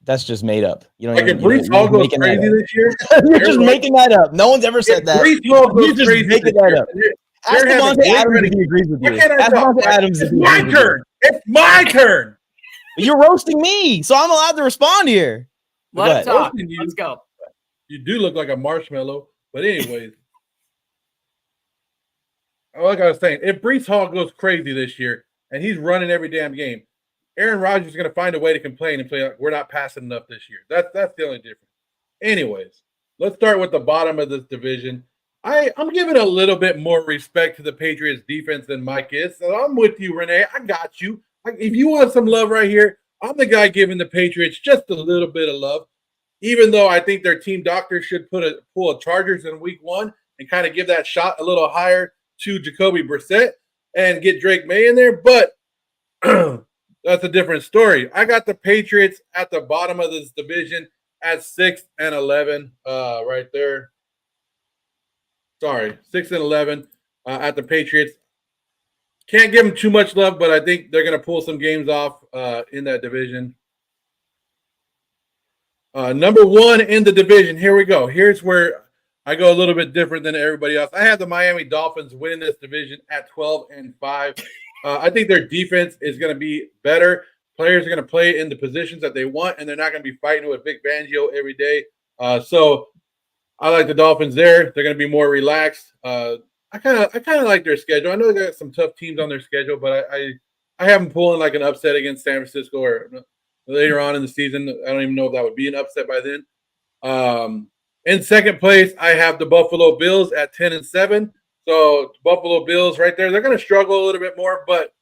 That's just made up. You know, like if Brees Hall goes crazy this year, you're just making that up. No one's ever said that. Brees Hall goes crazy making that up. Ask Devontae Adams if he agrees with you. Ask Devontae Adams if he agrees with you. It's my turn. You're roasting me, so I'm allowed to respond here. Let's talk. Let's go. You do look like a marshmallow, but anyways. Like I was saying, if Brees Hall goes crazy this year and he's running every damn game, Aaron Rodgers is going to find a way to complain and play like we're not passing enough this year. That's the only difference. Anyways, let's start with the bottom of this division. I'm giving a little bit more respect to the Patriots defense than Mike is. So I'm with you, Renee. I got you. If you want some love right here, I'm the guy giving the Patriots just a little bit of love, even though I think their team doctor should pull a Chargers in week 1 and kind of give that shot a little higher to Jacoby Brissett and get Drake May in there. But that's a different story. I got the Patriots at the bottom of this division at 6-11, right there. Sorry, 6-11 at the Patriots. Can't give them too much love, but I think they're going to pull some games off in that division. Number 1 in the division. Here we go. Here's where I go a little bit different than everybody else. I have the Miami Dolphins winning this division at 12-5. I think their defense is going to be better. Players are going to play in the positions that they want, and they're not going to be fighting with Vic Fangio every day. So I like the Dolphins there. They're going to be more relaxed. I kind of like their schedule. I know they got some tough teams on their schedule, but I have them pulling like an upset against San Francisco or later on in the season. I don't even know if that would be an upset by then. In second place, I have the Buffalo Bills at 10-7. So Buffalo Bills right there, they're going to struggle a little bit more, but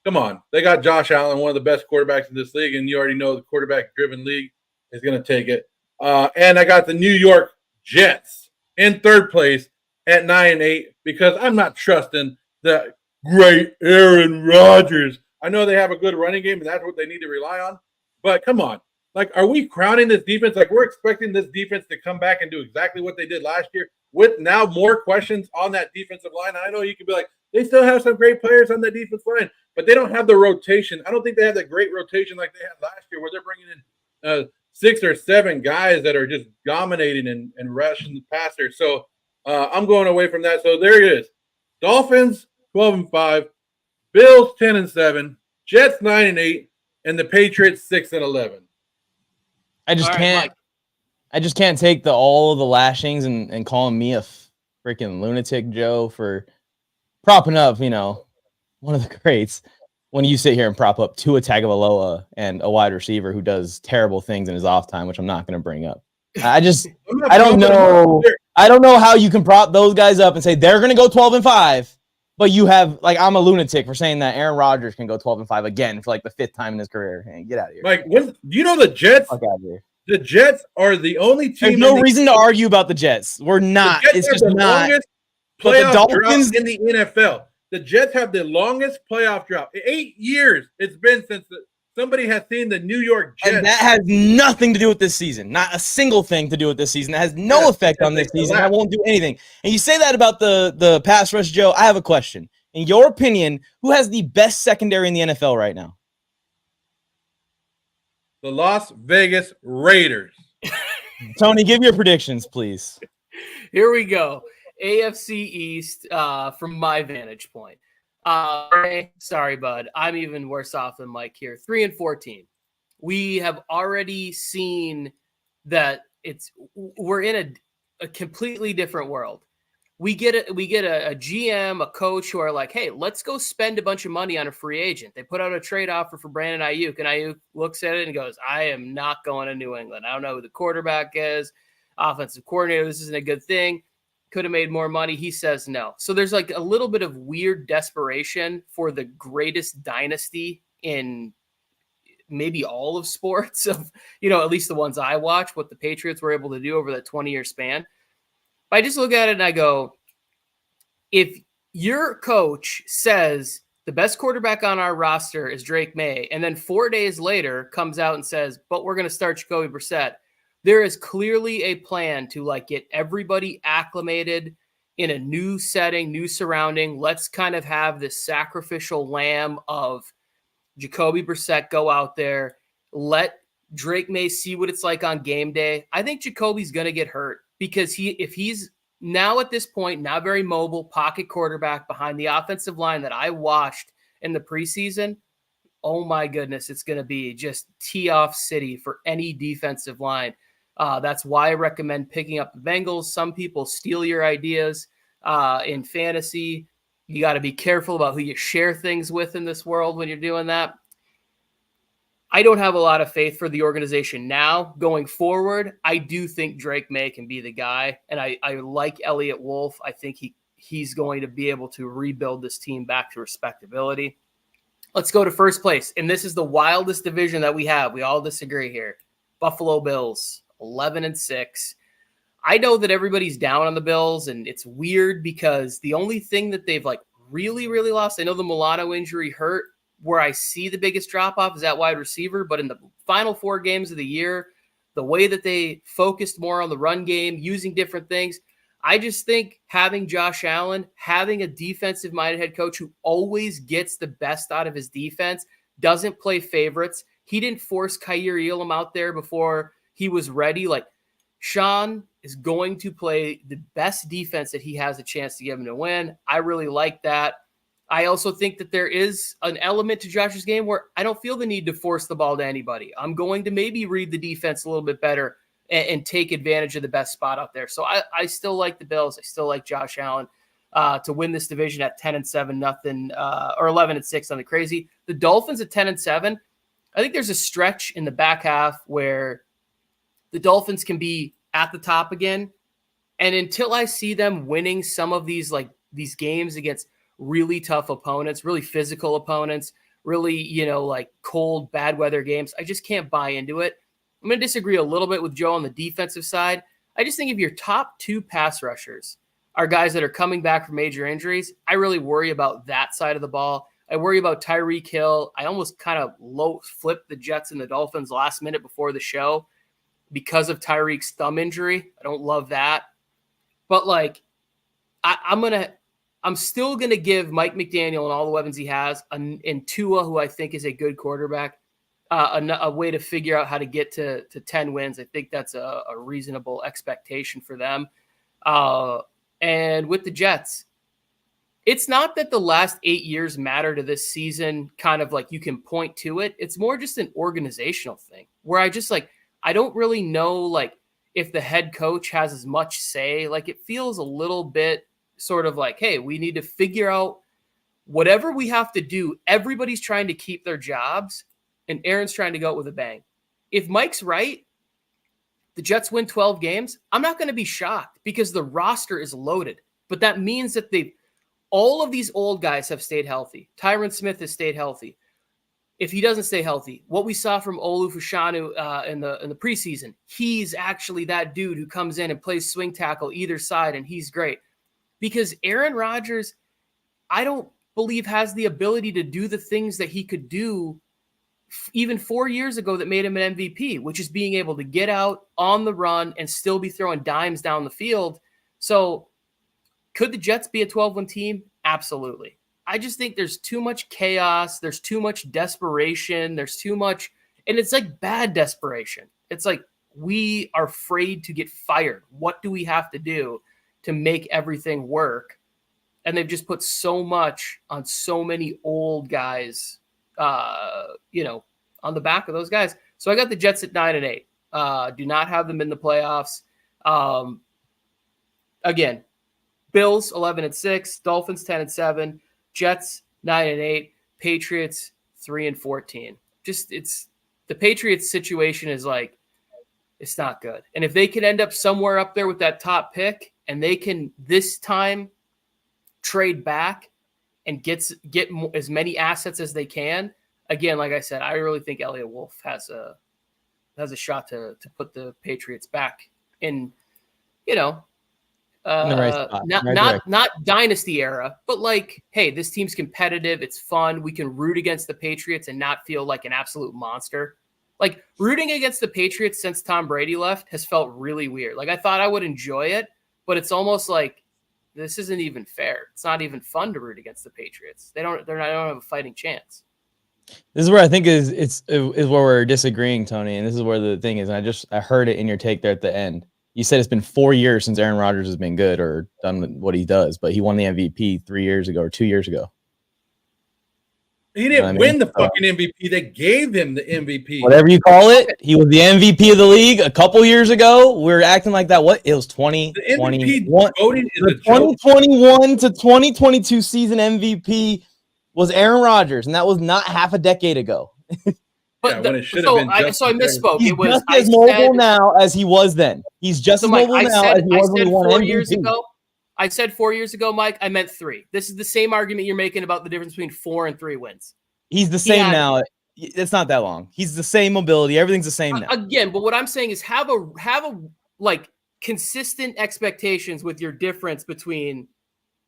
come on. They got Josh Allen, one of the best quarterbacks in this league, and you already know the quarterback-driven league is going to take it. And I got the New York Jets in third place at 9-8 because I'm not trusting the great Aaron Rodgers. I know they have a good running game, and that's what they need to rely on, but come on. Like, are we crowning this defense? Like, we're expecting this defense to come back and do exactly what they did last year with now more questions on that defensive line. I know you could be like, they still have some great players on the defense line, but they don't have the rotation. I don't think they have that great rotation like they had last year where they're bringing in 6 or 7 guys that are just dominating and rushing the passer. So I'm going away from that. So there it is. Dolphins, 12-5. Bills, 10-7. Jets, 9-8. And the Patriots, 6-11. I just can't take all of the lashings and calling me a freaking lunatic, Joe, for propping up, one of the greats when you sit here and prop up Tua Tagovailoa and a wide receiver who does terrible things in his off time, which I'm not going to bring up. I don't know how you can prop those guys up and say they're going to go 12-5, but you have I'm a lunatic for saying that Aaron Rodgers can go 12-5 again for the 5th time in his career. Hey, get out of here. Do you know the Jets? Fuck out of here. The Jets are the only team. There's no reason to argue about the Jets. We're not. It's just not. But the Dolphins in the NFL. the Jets have the longest playoff drought. 8 years it's been since somebody has seen the New York Jets. And that has nothing to do with this season. Not a single thing to do with this season. That has no effect on this season. That won't do anything. And you say that about the pass rush, Joe. I have a question. In your opinion, who has the best secondary in the NFL right now? The Las Vegas Raiders. Tony, give your predictions, please. Here we go. AFC East from my vantage point. Sorry, bud. I'm even worse off than Mike here. 3-14. We have already seen that we're in a completely different world. We get a GM, a coach who are like, hey, let's go spend a bunch of money on a free agent. They put out a trade offer for Brandon Ayuk, and Ayuk looks at it and goes, I am not going to New England. I don't know who the quarterback is, offensive coordinator. This isn't a good thing. Could have made more money. He says no. So there's like a little bit of weird desperation for the greatest dynasty in maybe all of sports, of at least the ones I watch, what the Patriots were able to do over that 20-year span. But I just look at it and I go, if your coach says the best quarterback on our roster is Drake May, and then 4 days later comes out and says, but we're going to start Jacoby Brissett, there is clearly a plan to like get everybody acclimated in a new setting, new surrounding. Let's kind of have this sacrificial lamb of Jacoby Brissett go out there. Let Drake May see what it's like on game day. I think Jacoby's going to get hurt because if he's now at this point, not very mobile, pocket quarterback behind the offensive line that I watched in the preseason, oh my goodness, it's going to be just tee-off city for any defensive line. That's why I recommend picking up the Bengals. Some people steal your ideas in fantasy. You got to be careful about who you share things with in this world when you're doing that. I don't have a lot of faith for the organization now. Going forward, I do think Drake May can be the guy, and I like Elliott Wolf. I think he's going to be able to rebuild this team back to respectability. Let's go to first place, and this is the wildest division that we have. We all disagree here. Buffalo Bills, 11-6. I know that everybody's down on the Bills, and it's weird because the only thing that they've like really, really lost, I know the Milano injury hurt. Where I see the biggest drop-off is at wide receiver, but in the final 4 games of the year, the way that they focused more on the run game, using different things, I just think having Josh Allen, having a defensive-minded head coach who always gets the best out of his defense, doesn't play favorites. He didn't force Kaiir Elam out there before he was ready. Like, Sean is going to play the best defense that he has a chance to give him to win. I really like that. I also think that there is an element to Josh's game where I don't feel the need to force the ball to anybody. I'm going to maybe read the defense a little bit better and take advantage of the best spot out there. So I still like the Bills. I still like Josh Allen to win this division at 10-7, nothing, or 11-6 on the crazy. The Dolphins at 10-7. I think there's a stretch in the back half where the Dolphins can be at the top again. And until I see them winning some of these games against really tough opponents, really physical opponents, really, like cold, bad weather games, I just can't buy into it. I'm going to disagree a little bit with Joe on the defensive side. I just think if your top 2 pass rushers are guys that are coming back from major injuries, I really worry about that side of the ball. I worry about Tyreek Hill. I almost kind of flipped the Jets and the Dolphins last minute before the show because of Tyreek's thumb injury. I don't love that. But I'm still going to give Mike McDaniel and all the weapons he has, and Tua, who I think is a good quarterback, a way to figure out how to get to 10 wins. I think that's a reasonable expectation for them. And with the Jets, it's not that the last 8 years matter to this season, kind of like you can point to it. It's more just an organizational thing where I don't really know if the head coach has as much say. It feels a little bit sort of like, hey, we need to figure out whatever we have to do. Everybody's trying to keep their jobs, and Aaron's trying to go out with a bang. If Mike's right, the Jets win 12 games, I'm not going to be shocked because the roster is loaded. But that means that all of these old guys have stayed healthy. Tyron Smith has stayed healthy. If he doesn't stay healthy, what we saw from Olu Fashanu in the preseason, he's actually that dude who comes in and plays swing tackle either side, and he's great. Because Aaron Rodgers, I don't believe has the ability to do the things that he could do even 4 years ago that made him an MVP, which is being able to get out on the run and still be throwing dimes down the field. So could the Jets be a 12-win team? Absolutely. I just think there's too much chaos. There's too much desperation. There's too much, and it's like bad desperation. It's like we are afraid to get fired. What do we have to do to make everything work? And they've just put so much on so many old guys, on the back of those guys. So I got the Jets at 9-8. Do not have them in the playoffs. Again, Bills 11-6, Dolphins 10-7, Jets 9-8, Patriots 3-14. Just it's the Patriots situation is like it's not good. And if they can end up somewhere up there with that top pick, and they can this time trade back and get as many assets as they can. Again, like I said, I really think Elliott Wolf has a shot to put the Patriots back in, in the right spot, not dynasty era, but like, hey, this team's competitive. It's fun. We can root against the Patriots and not feel like an absolute monster. Like rooting against the Patriots since Tom Brady left has felt really weird. Like I thought I would enjoy it, but it's almost like this isn't even fair. It's not even fun to root against the Patriots. They don't have a fighting chance. This is where I think is where we're disagreeing, Tony. And this is where the thing is. And I heard it in your take there at the end. You said it's been 4 years since Aaron Rodgers has been good or done what he does, but he won the MVP 3 years ago or 2 years ago. He didn't win the fucking MVP. They gave him the MVP. Whatever you call it. He was the MVP of the league a couple years ago. We were acting like that. What? It was 2021. The 2021 to 2022 season MVP was Aaron Rodgers, and that was not half a decade ago. But when it should have been. I misspoke. He's it was just as mobile now as he was then. He's just as mobile now as he was when he won 4 MVP. years ago. I said 4 years ago, Mike. I meant 3. This is the same argument you're making about the difference between 4 and 3 wins. He's the same now. It's not that long. He's the same mobility. Everything's the same now. Again, but what I'm saying is have a like consistent expectations with your difference between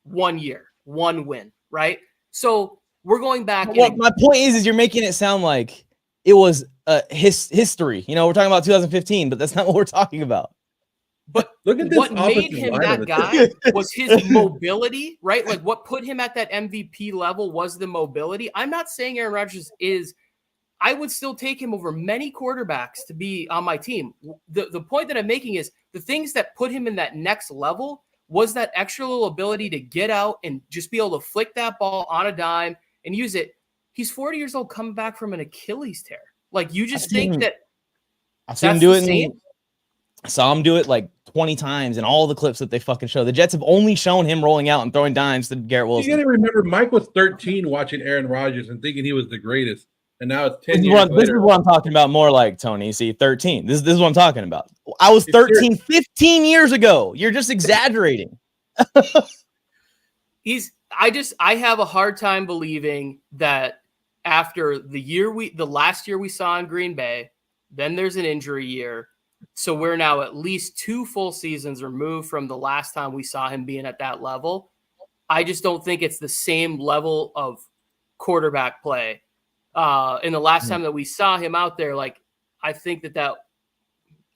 1 year, 1 win, right? So we're going back. Well, my point is you're making it sound like it was history. We're talking about 2015, but that's not what we're talking about. But look at this. What made him that guy was his mobility, right? Like what put him at that MVP level was the mobility. I'm not saying Aaron Rodgers is. I would still take him over many quarterbacks to be on my team. The point that I'm making is the things that put him in that next level was that extra little ability to get out and just be able to flick that ball on a dime and use it. He's 40 years old coming back from an Achilles tear. Like you just think that I've seen him do it. I saw him do it like 20 times in all the clips that they fucking show. The Jets have only shown him rolling out and throwing dimes to Garrett Wilson. You got to remember, Mike was 13 watching Aaron Rodgers and thinking he was the greatest. And now it's 10 years later. This is what I'm talking about more like, Tony. See, 13. This is what I'm talking about. I was 13, 15 years ago. You're just exaggerating. I have a hard time believing that after the last year we saw in Green Bay, then there's an injury year. So we're now at least 2 full seasons removed from the last time we saw him being at that level. I just don't think it's the same level of quarterback play. In the last time that we saw him out there, like I think that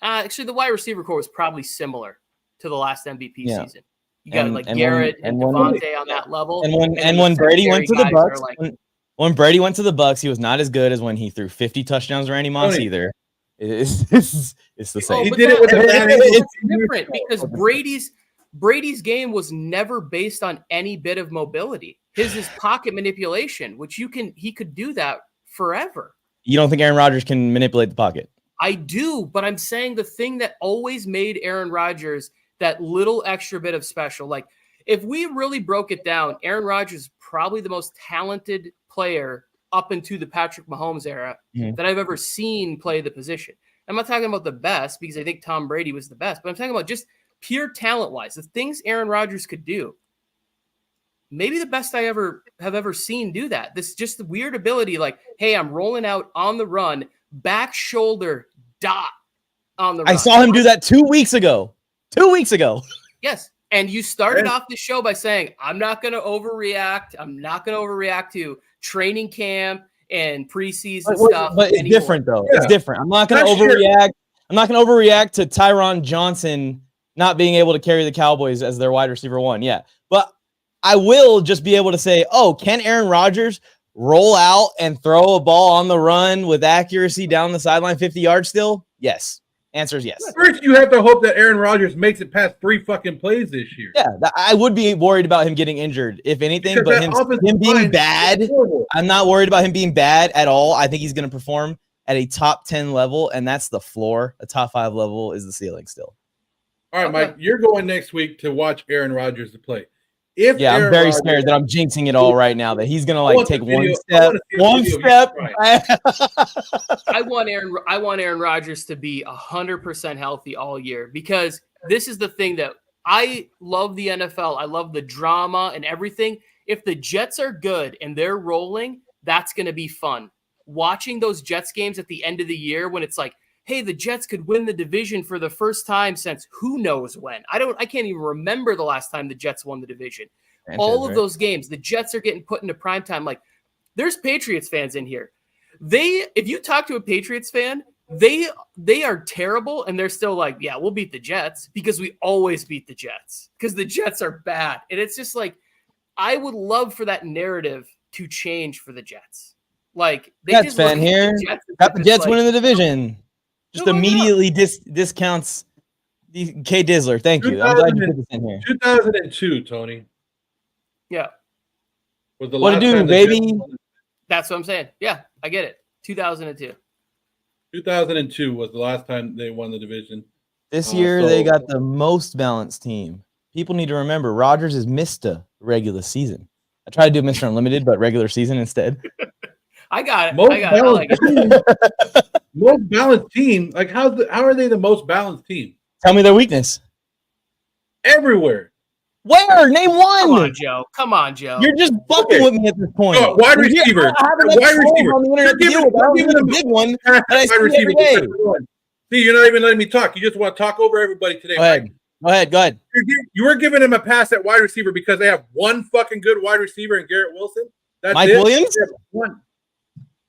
actually the wide receiver core was probably similar to the last MVP season. You got Garrett and Devontae on that level. And when Brady went to the Bucs, when Brady went to the Bucs, he was not as good as when he threw 50 touchdowns to Randy Moss either. It's the same. He did it with it's different because Brady's game was never based on any bit of mobility. His is pocket manipulation, which he could do that forever. You don't think Aaron Rodgers can manipulate the pocket? I do, but I'm saying the thing that always made Aaron Rodgers that little extra bit of special. Like if we really broke it down, Aaron Rodgers is probably the most talented player up into the Patrick Mahomes era that I've ever seen play the position. I'm not talking about the best because I think Tom Brady was the best, but I'm talking about just pure talent-wise, the things Aaron Rodgers could do. Maybe the best I have ever seen do that. This just the weird ability, like, hey, I'm rolling out on the run, back shoulder dot on the run. I saw him do that 2 weeks ago. 2 weeks ago. Yes. And you started off the show by saying, I'm not going to overreact. I'm not going to overreact to training camp and preseason stuff. But it's different, though. Yeah. It's different. I'm not going to overreact. I'm not going to overreact to Tyron Johnson not being able to carry the Cowboys as their wide receiver one. Yeah. But I will just be able to say, oh, can Aaron Rodgers roll out and throw a ball on the run with accuracy down the sideline 50 yards still? Yes. Answer is yes. First, you have to hope that Aaron Rodgers makes it past 3 fucking plays this year. Yeah, I would be worried about him getting injured, if anything. Because but him being bad, I'm not worried about him being bad at all. I think he's going to perform at a top 10 level, and that's the floor. A top 5 level is the ceiling still. All right, Mike, you're going next week to watch Aaron Rodgers to play. I'm very scared that I'm jinxing it all right now, that he's going to take one step. I want Aaron Rodgers to be 100% healthy all year, because this is the thing that I love the NFL. I love the drama and everything. If the Jets are good and they're rolling, that's going to be fun. Watching those Jets games at the end of the year when it's like, hey, the Jets could win the division for the first time since who knows when. I can't even remember the last time the Jets won the division. All of those games, the Jets are getting put into prime time. Like, there's Patriots fans in here. If you talk to a Patriots fan, they are terrible, and they're still like, yeah, we'll beat the Jets because we always beat the Jets because the Jets are bad. And it's just like, I would love for that narrative to change for the Jets. Like, they Jets fan here, got the Jets winning the division. Just immediately discounts the K Dizzler. Thank you. I'm glad you put this in here. 2002, Tony. Yeah. Was the what to do, baby? That's what I'm saying. Yeah, I get it. 2002. 2002 was the last time they won the division. This year they got the most balanced team. People need to remember Rodgers has missed a regular season. I tried to do Mr. Unlimited, but regular season instead. I got it. I like it. Most balanced team. Like, how are they the most balanced team? Tell me their weakness. Everywhere. Where? Name one. Come on, Joe. You're just fucking with me at this point. Oh, wide receiver. Wide receiver. On the internet to deal with a big one. Wide receiver. See, you're not even letting me talk. You just want to talk over everybody today. Go ahead. You were giving him a pass at wide receiver because they have one fucking good wide receiver in Garrett Wilson. That's Mike Williams? One.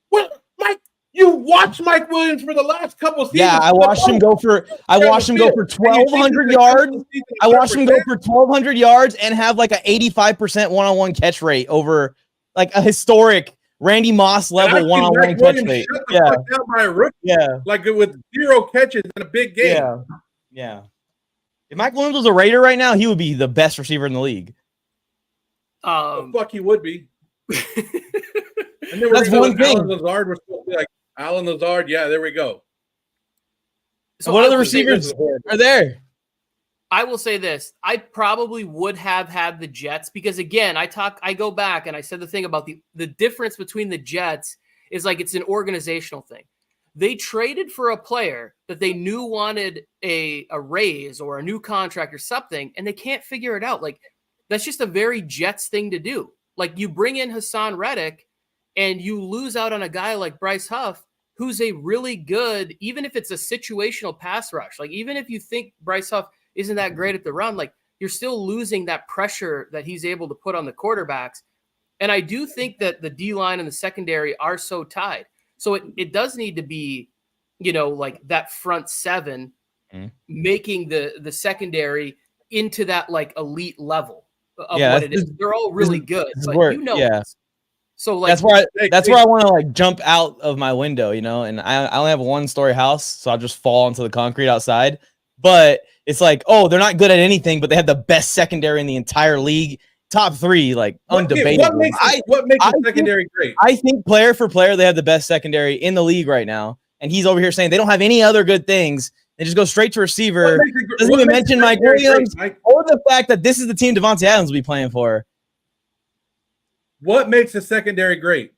What, Mike? You watched Mike Williams for the last couple seasons. Yeah, I watched him go for 1,200 yards. I watched him go for 1,200 yards and have like an 85% one-on-one catch rate over like a historic Randy Moss level one-on-one catch rate. Yeah. Like with 0 catches in a big game. Yeah. If Mike Williams was a Raider right now, he would be the best receiver in the league. Fuck, he would be. That's one thing. Alan Lazard was supposed to be like Alan Lazard. Yeah, there we go. So what other receivers are there? I will say this. I probably would have had the Jets because, again, I go back and I said the thing about the difference between the Jets is like it's an organizational thing. They traded for a player that they knew wanted a raise or a new contract or something, and they can't figure it out. Like, that's just a very Jets thing to do. Like, you bring in Hassan Reddick and you lose out on a guy like Bryce Huff, who's a really good, even if it's a situational pass rush, like even if you think Bryce Huff isn't that great at the run, like you're still losing that pressure that he's able to put on the quarterbacks. And I do think that the D-line and the secondary are so tied. So it does need to be, like that front seven making the secondary into that like elite level of what it is. They're all really good, but this. So like that's where I want to like jump out of my window, and I only have a 1-story house, so I'll just fall into the concrete outside. But it's like, oh, they're not good at anything, but they have the best secondary in the entire league. Top 3, like undebatable. What makes the secondary great? I think player for player, they have the best secondary in the league right now. And he's over here saying they don't have any other good things. They just go straight to receiver. Doesn't even mention Mike Williams or the fact that this is the team Devontae Adams will be playing for. What makes the secondary great?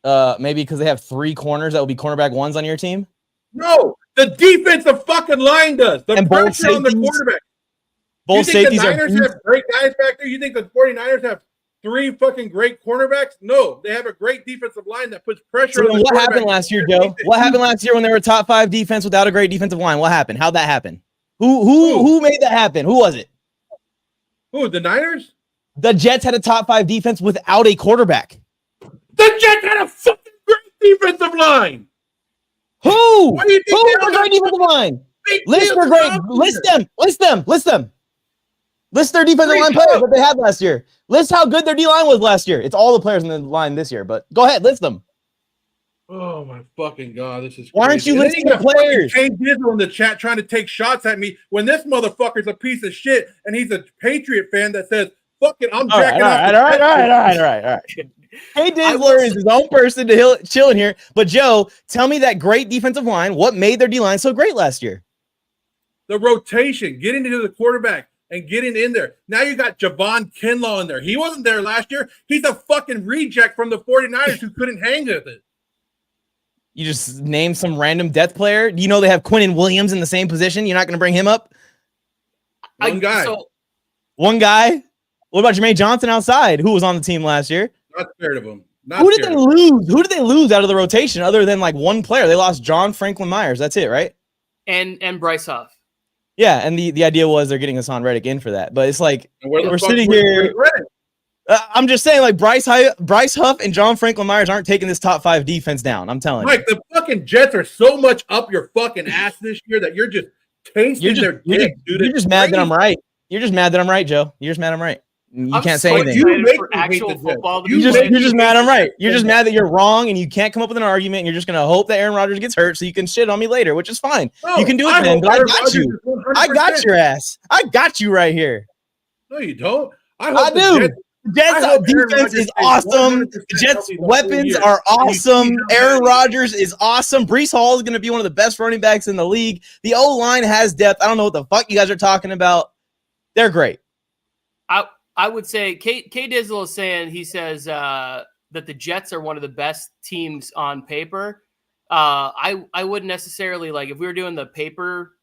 Maybe because they have 3 corners that will be cornerback 1s on your team. No, the defensive fucking line does. The pressure on the quarterback. Both safeties the Niners have great guys back there. You think the 49ers have 3 fucking great cornerbacks? No, they have a great defensive line that puts pressure on the quarterback. What happened last year, Joe? What happened last year when they were top 5 defense without a great defensive line? What happened? How'd that happen? Who made that happen? Who was it? Who, the Niners? The Jets had a top 5 defense without a quarterback. The Jets had a fucking great defensive line. Who? Why do you think Who they was a don't great defensive line? List their great. List them. List their defensive line players that they had last year. List how good their D-line was last year. It's all the players in the line this year, but go ahead, list them. Oh my fucking God, this is Why aren't you listing the players? Shane Dizzle in the chat trying to take shots at me when this motherfucker's a piece of shit and he's a Patriot fan that says, fuck it, I'm jacking off. All right. Hey, Dizzler is his own person to chill in here. But Joe, tell me that great defensive line. What made their D-line so great last year? The rotation, getting into the quarterback and getting in there. Now you got Javon Kinlaw in there. He wasn't there last year. He's a fucking reject from the 49ers who couldn't hang with it. You just name some random death player. You know they have Quinnen Williams in the same position. You're not going to bring him up? One guy. One guy? What about Jermaine Johnson outside, who was on the team last year? Not scared of him. Who did they lose? Who did they lose out of the rotation other than like one player? They lost John Franklin Myers. That's it, right? And Bryce Huff. Yeah, and the idea was they're getting Hassan Reddick in for that. But it's like we're sitting here. I'm just saying, like Bryce Huff and John Franklin Myers aren't taking this top 5 defense down. I'm telling you. Mike, the fucking Jets are so much up your fucking ass this year that you're just tasting their dick, dude. You're just mad that I'm right. You're just mad that I'm right, Joe. You're just mad I'm right. You can't say anything. You're just mad I'm right. You're just mad that you're wrong and you can't come up with an argument and you're just going to hope that Aaron Rodgers gets hurt so you can shit on me later, which is fine. No, you can do it then, but I got you. I got your ass. I got you right here. No, you don't. I do. The Jets defense is awesome. The Jets weapons are awesome. Aaron Rodgers is awesome. Breece Hall is going to be one of the best running backs in the league. The O-line has depth. I don't know what the fuck you guys are talking about. They're great. I would say K Dizzle is saying, he says that the Jets are one of the best teams on paper. I wouldn't necessarily, like, if we were doing the paper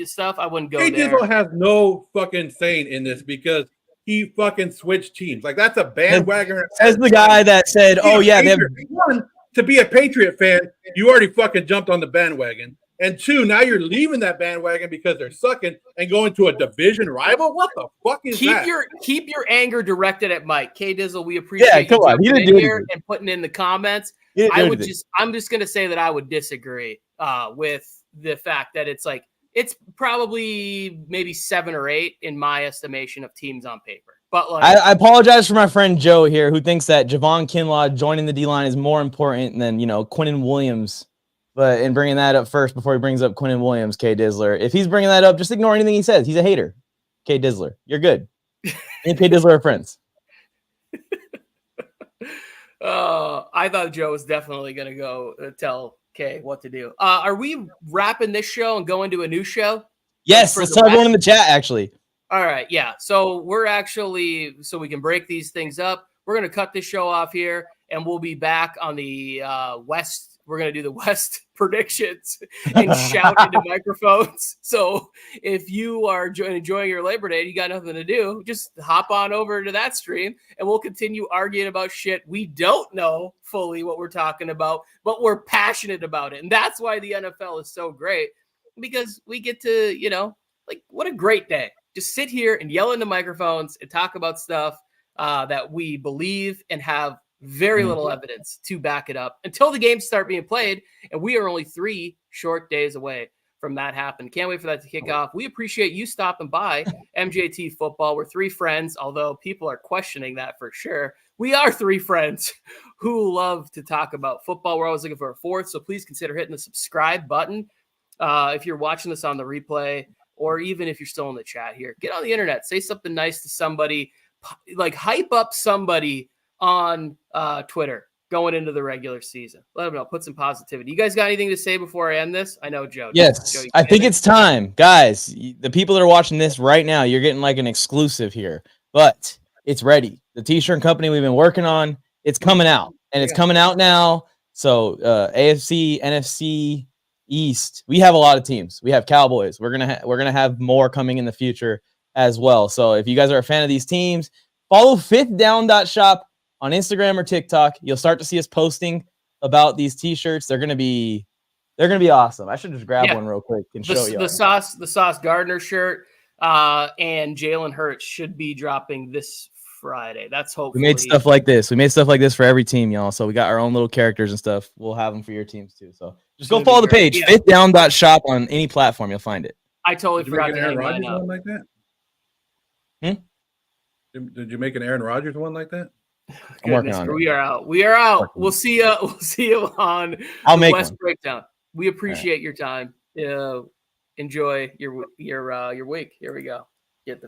stuff, I wouldn't go there. K Dizzle has no fucking saying in this because he fucking switched teams. Like, that's a bandwagon. Says the guy that said, "Oh yeah, they have one to be a Patriot fan. You already fucking jumped on the bandwagon." And 2, now you're leaving that bandwagon because they're sucking and going to a division rival? What the fuck is that? Keep your anger directed at Mike. K Dizzle, we appreciate you jumping in here and putting in the comments. I'm just gonna say that I would disagree with the fact that it's probably maybe 7 or 8 in my estimation of teams on paper. But like, I apologize for my friend Joe here who thinks that Javon Kinlaw joining the D-line is more important than, Quinnen Williams. But in bringing that up first before he brings up Quinnen Williams, K Dizzler, if he's bringing that up, just ignore anything he says. He's a hater. K Dizzler, you're good. Me and K Dizzler are friends. I thought Joe was definitely going to go tell K what to do. Are we wrapping this show and going to a new show? Yes, let's tell everyone in the chat, actually. All right, yeah. So so we can break these things up. We're going to cut this show off here, and we'll be back on the West. We're going to do the West predictions and shout into microphones. So if you are enjoying your Labor Day and you got nothing to do, just hop on over to that stream and we'll continue arguing about shit we don't know fully what we're talking about, but we're passionate about it. And that's why the NFL is so great, because we get to, what a great day. Just sit here and yell into microphones and talk about stuff that we believe and have very little evidence to back it up until the games start being played. And we are only 3 short days away from that happening. Can't wait for that to kick off. We appreciate you stopping by MJT Football. We're 3 friends, although people are questioning that for sure. We are 3 friends who love to talk about football. We're always looking for a 4th. So please consider hitting the subscribe button. If you're watching this on the replay, or even if you're still in the chat here, get on the internet, say something nice to somebody, like hype up somebody on Twitter going into the regular season. Let them know. Put some positivity. You guys got anything to say before I end this? I know, Joe. Yes, Joe, I think it's time. Guys, the people that are watching this right now, you're getting like an exclusive here. But it's ready. The T-shirt company we've been working on, it's coming out. And it's coming out now. So AFC, NFC East, we have a lot of teams. We have Cowboys. We're gonna have more coming in the future as well. So if you guys are a fan of these teams, follow fifthdown.shop on Instagram or TikTok. You'll start to see us posting about these T-shirts. They're gonna be awesome. I should just grab one real quick and show you. The Sauce Gardner shirt. And Jalen Hurts should be dropping this Friday. That's hopefully. We made stuff like this. We made stuff like this for every team, y'all. So we got our own little characters and stuff. We'll have them for your teams too. So just go follow the page, fifthdown.shop on any platform. You'll find it. I totally forgot to Aaron Rodgers one like that. Did you make an Aaron Rodgers one like that? I'm working on it. We are out. We are out. We'll see you. We'll see you on the West Breakdown. We appreciate your time. Enjoy your week. Here we go. Get the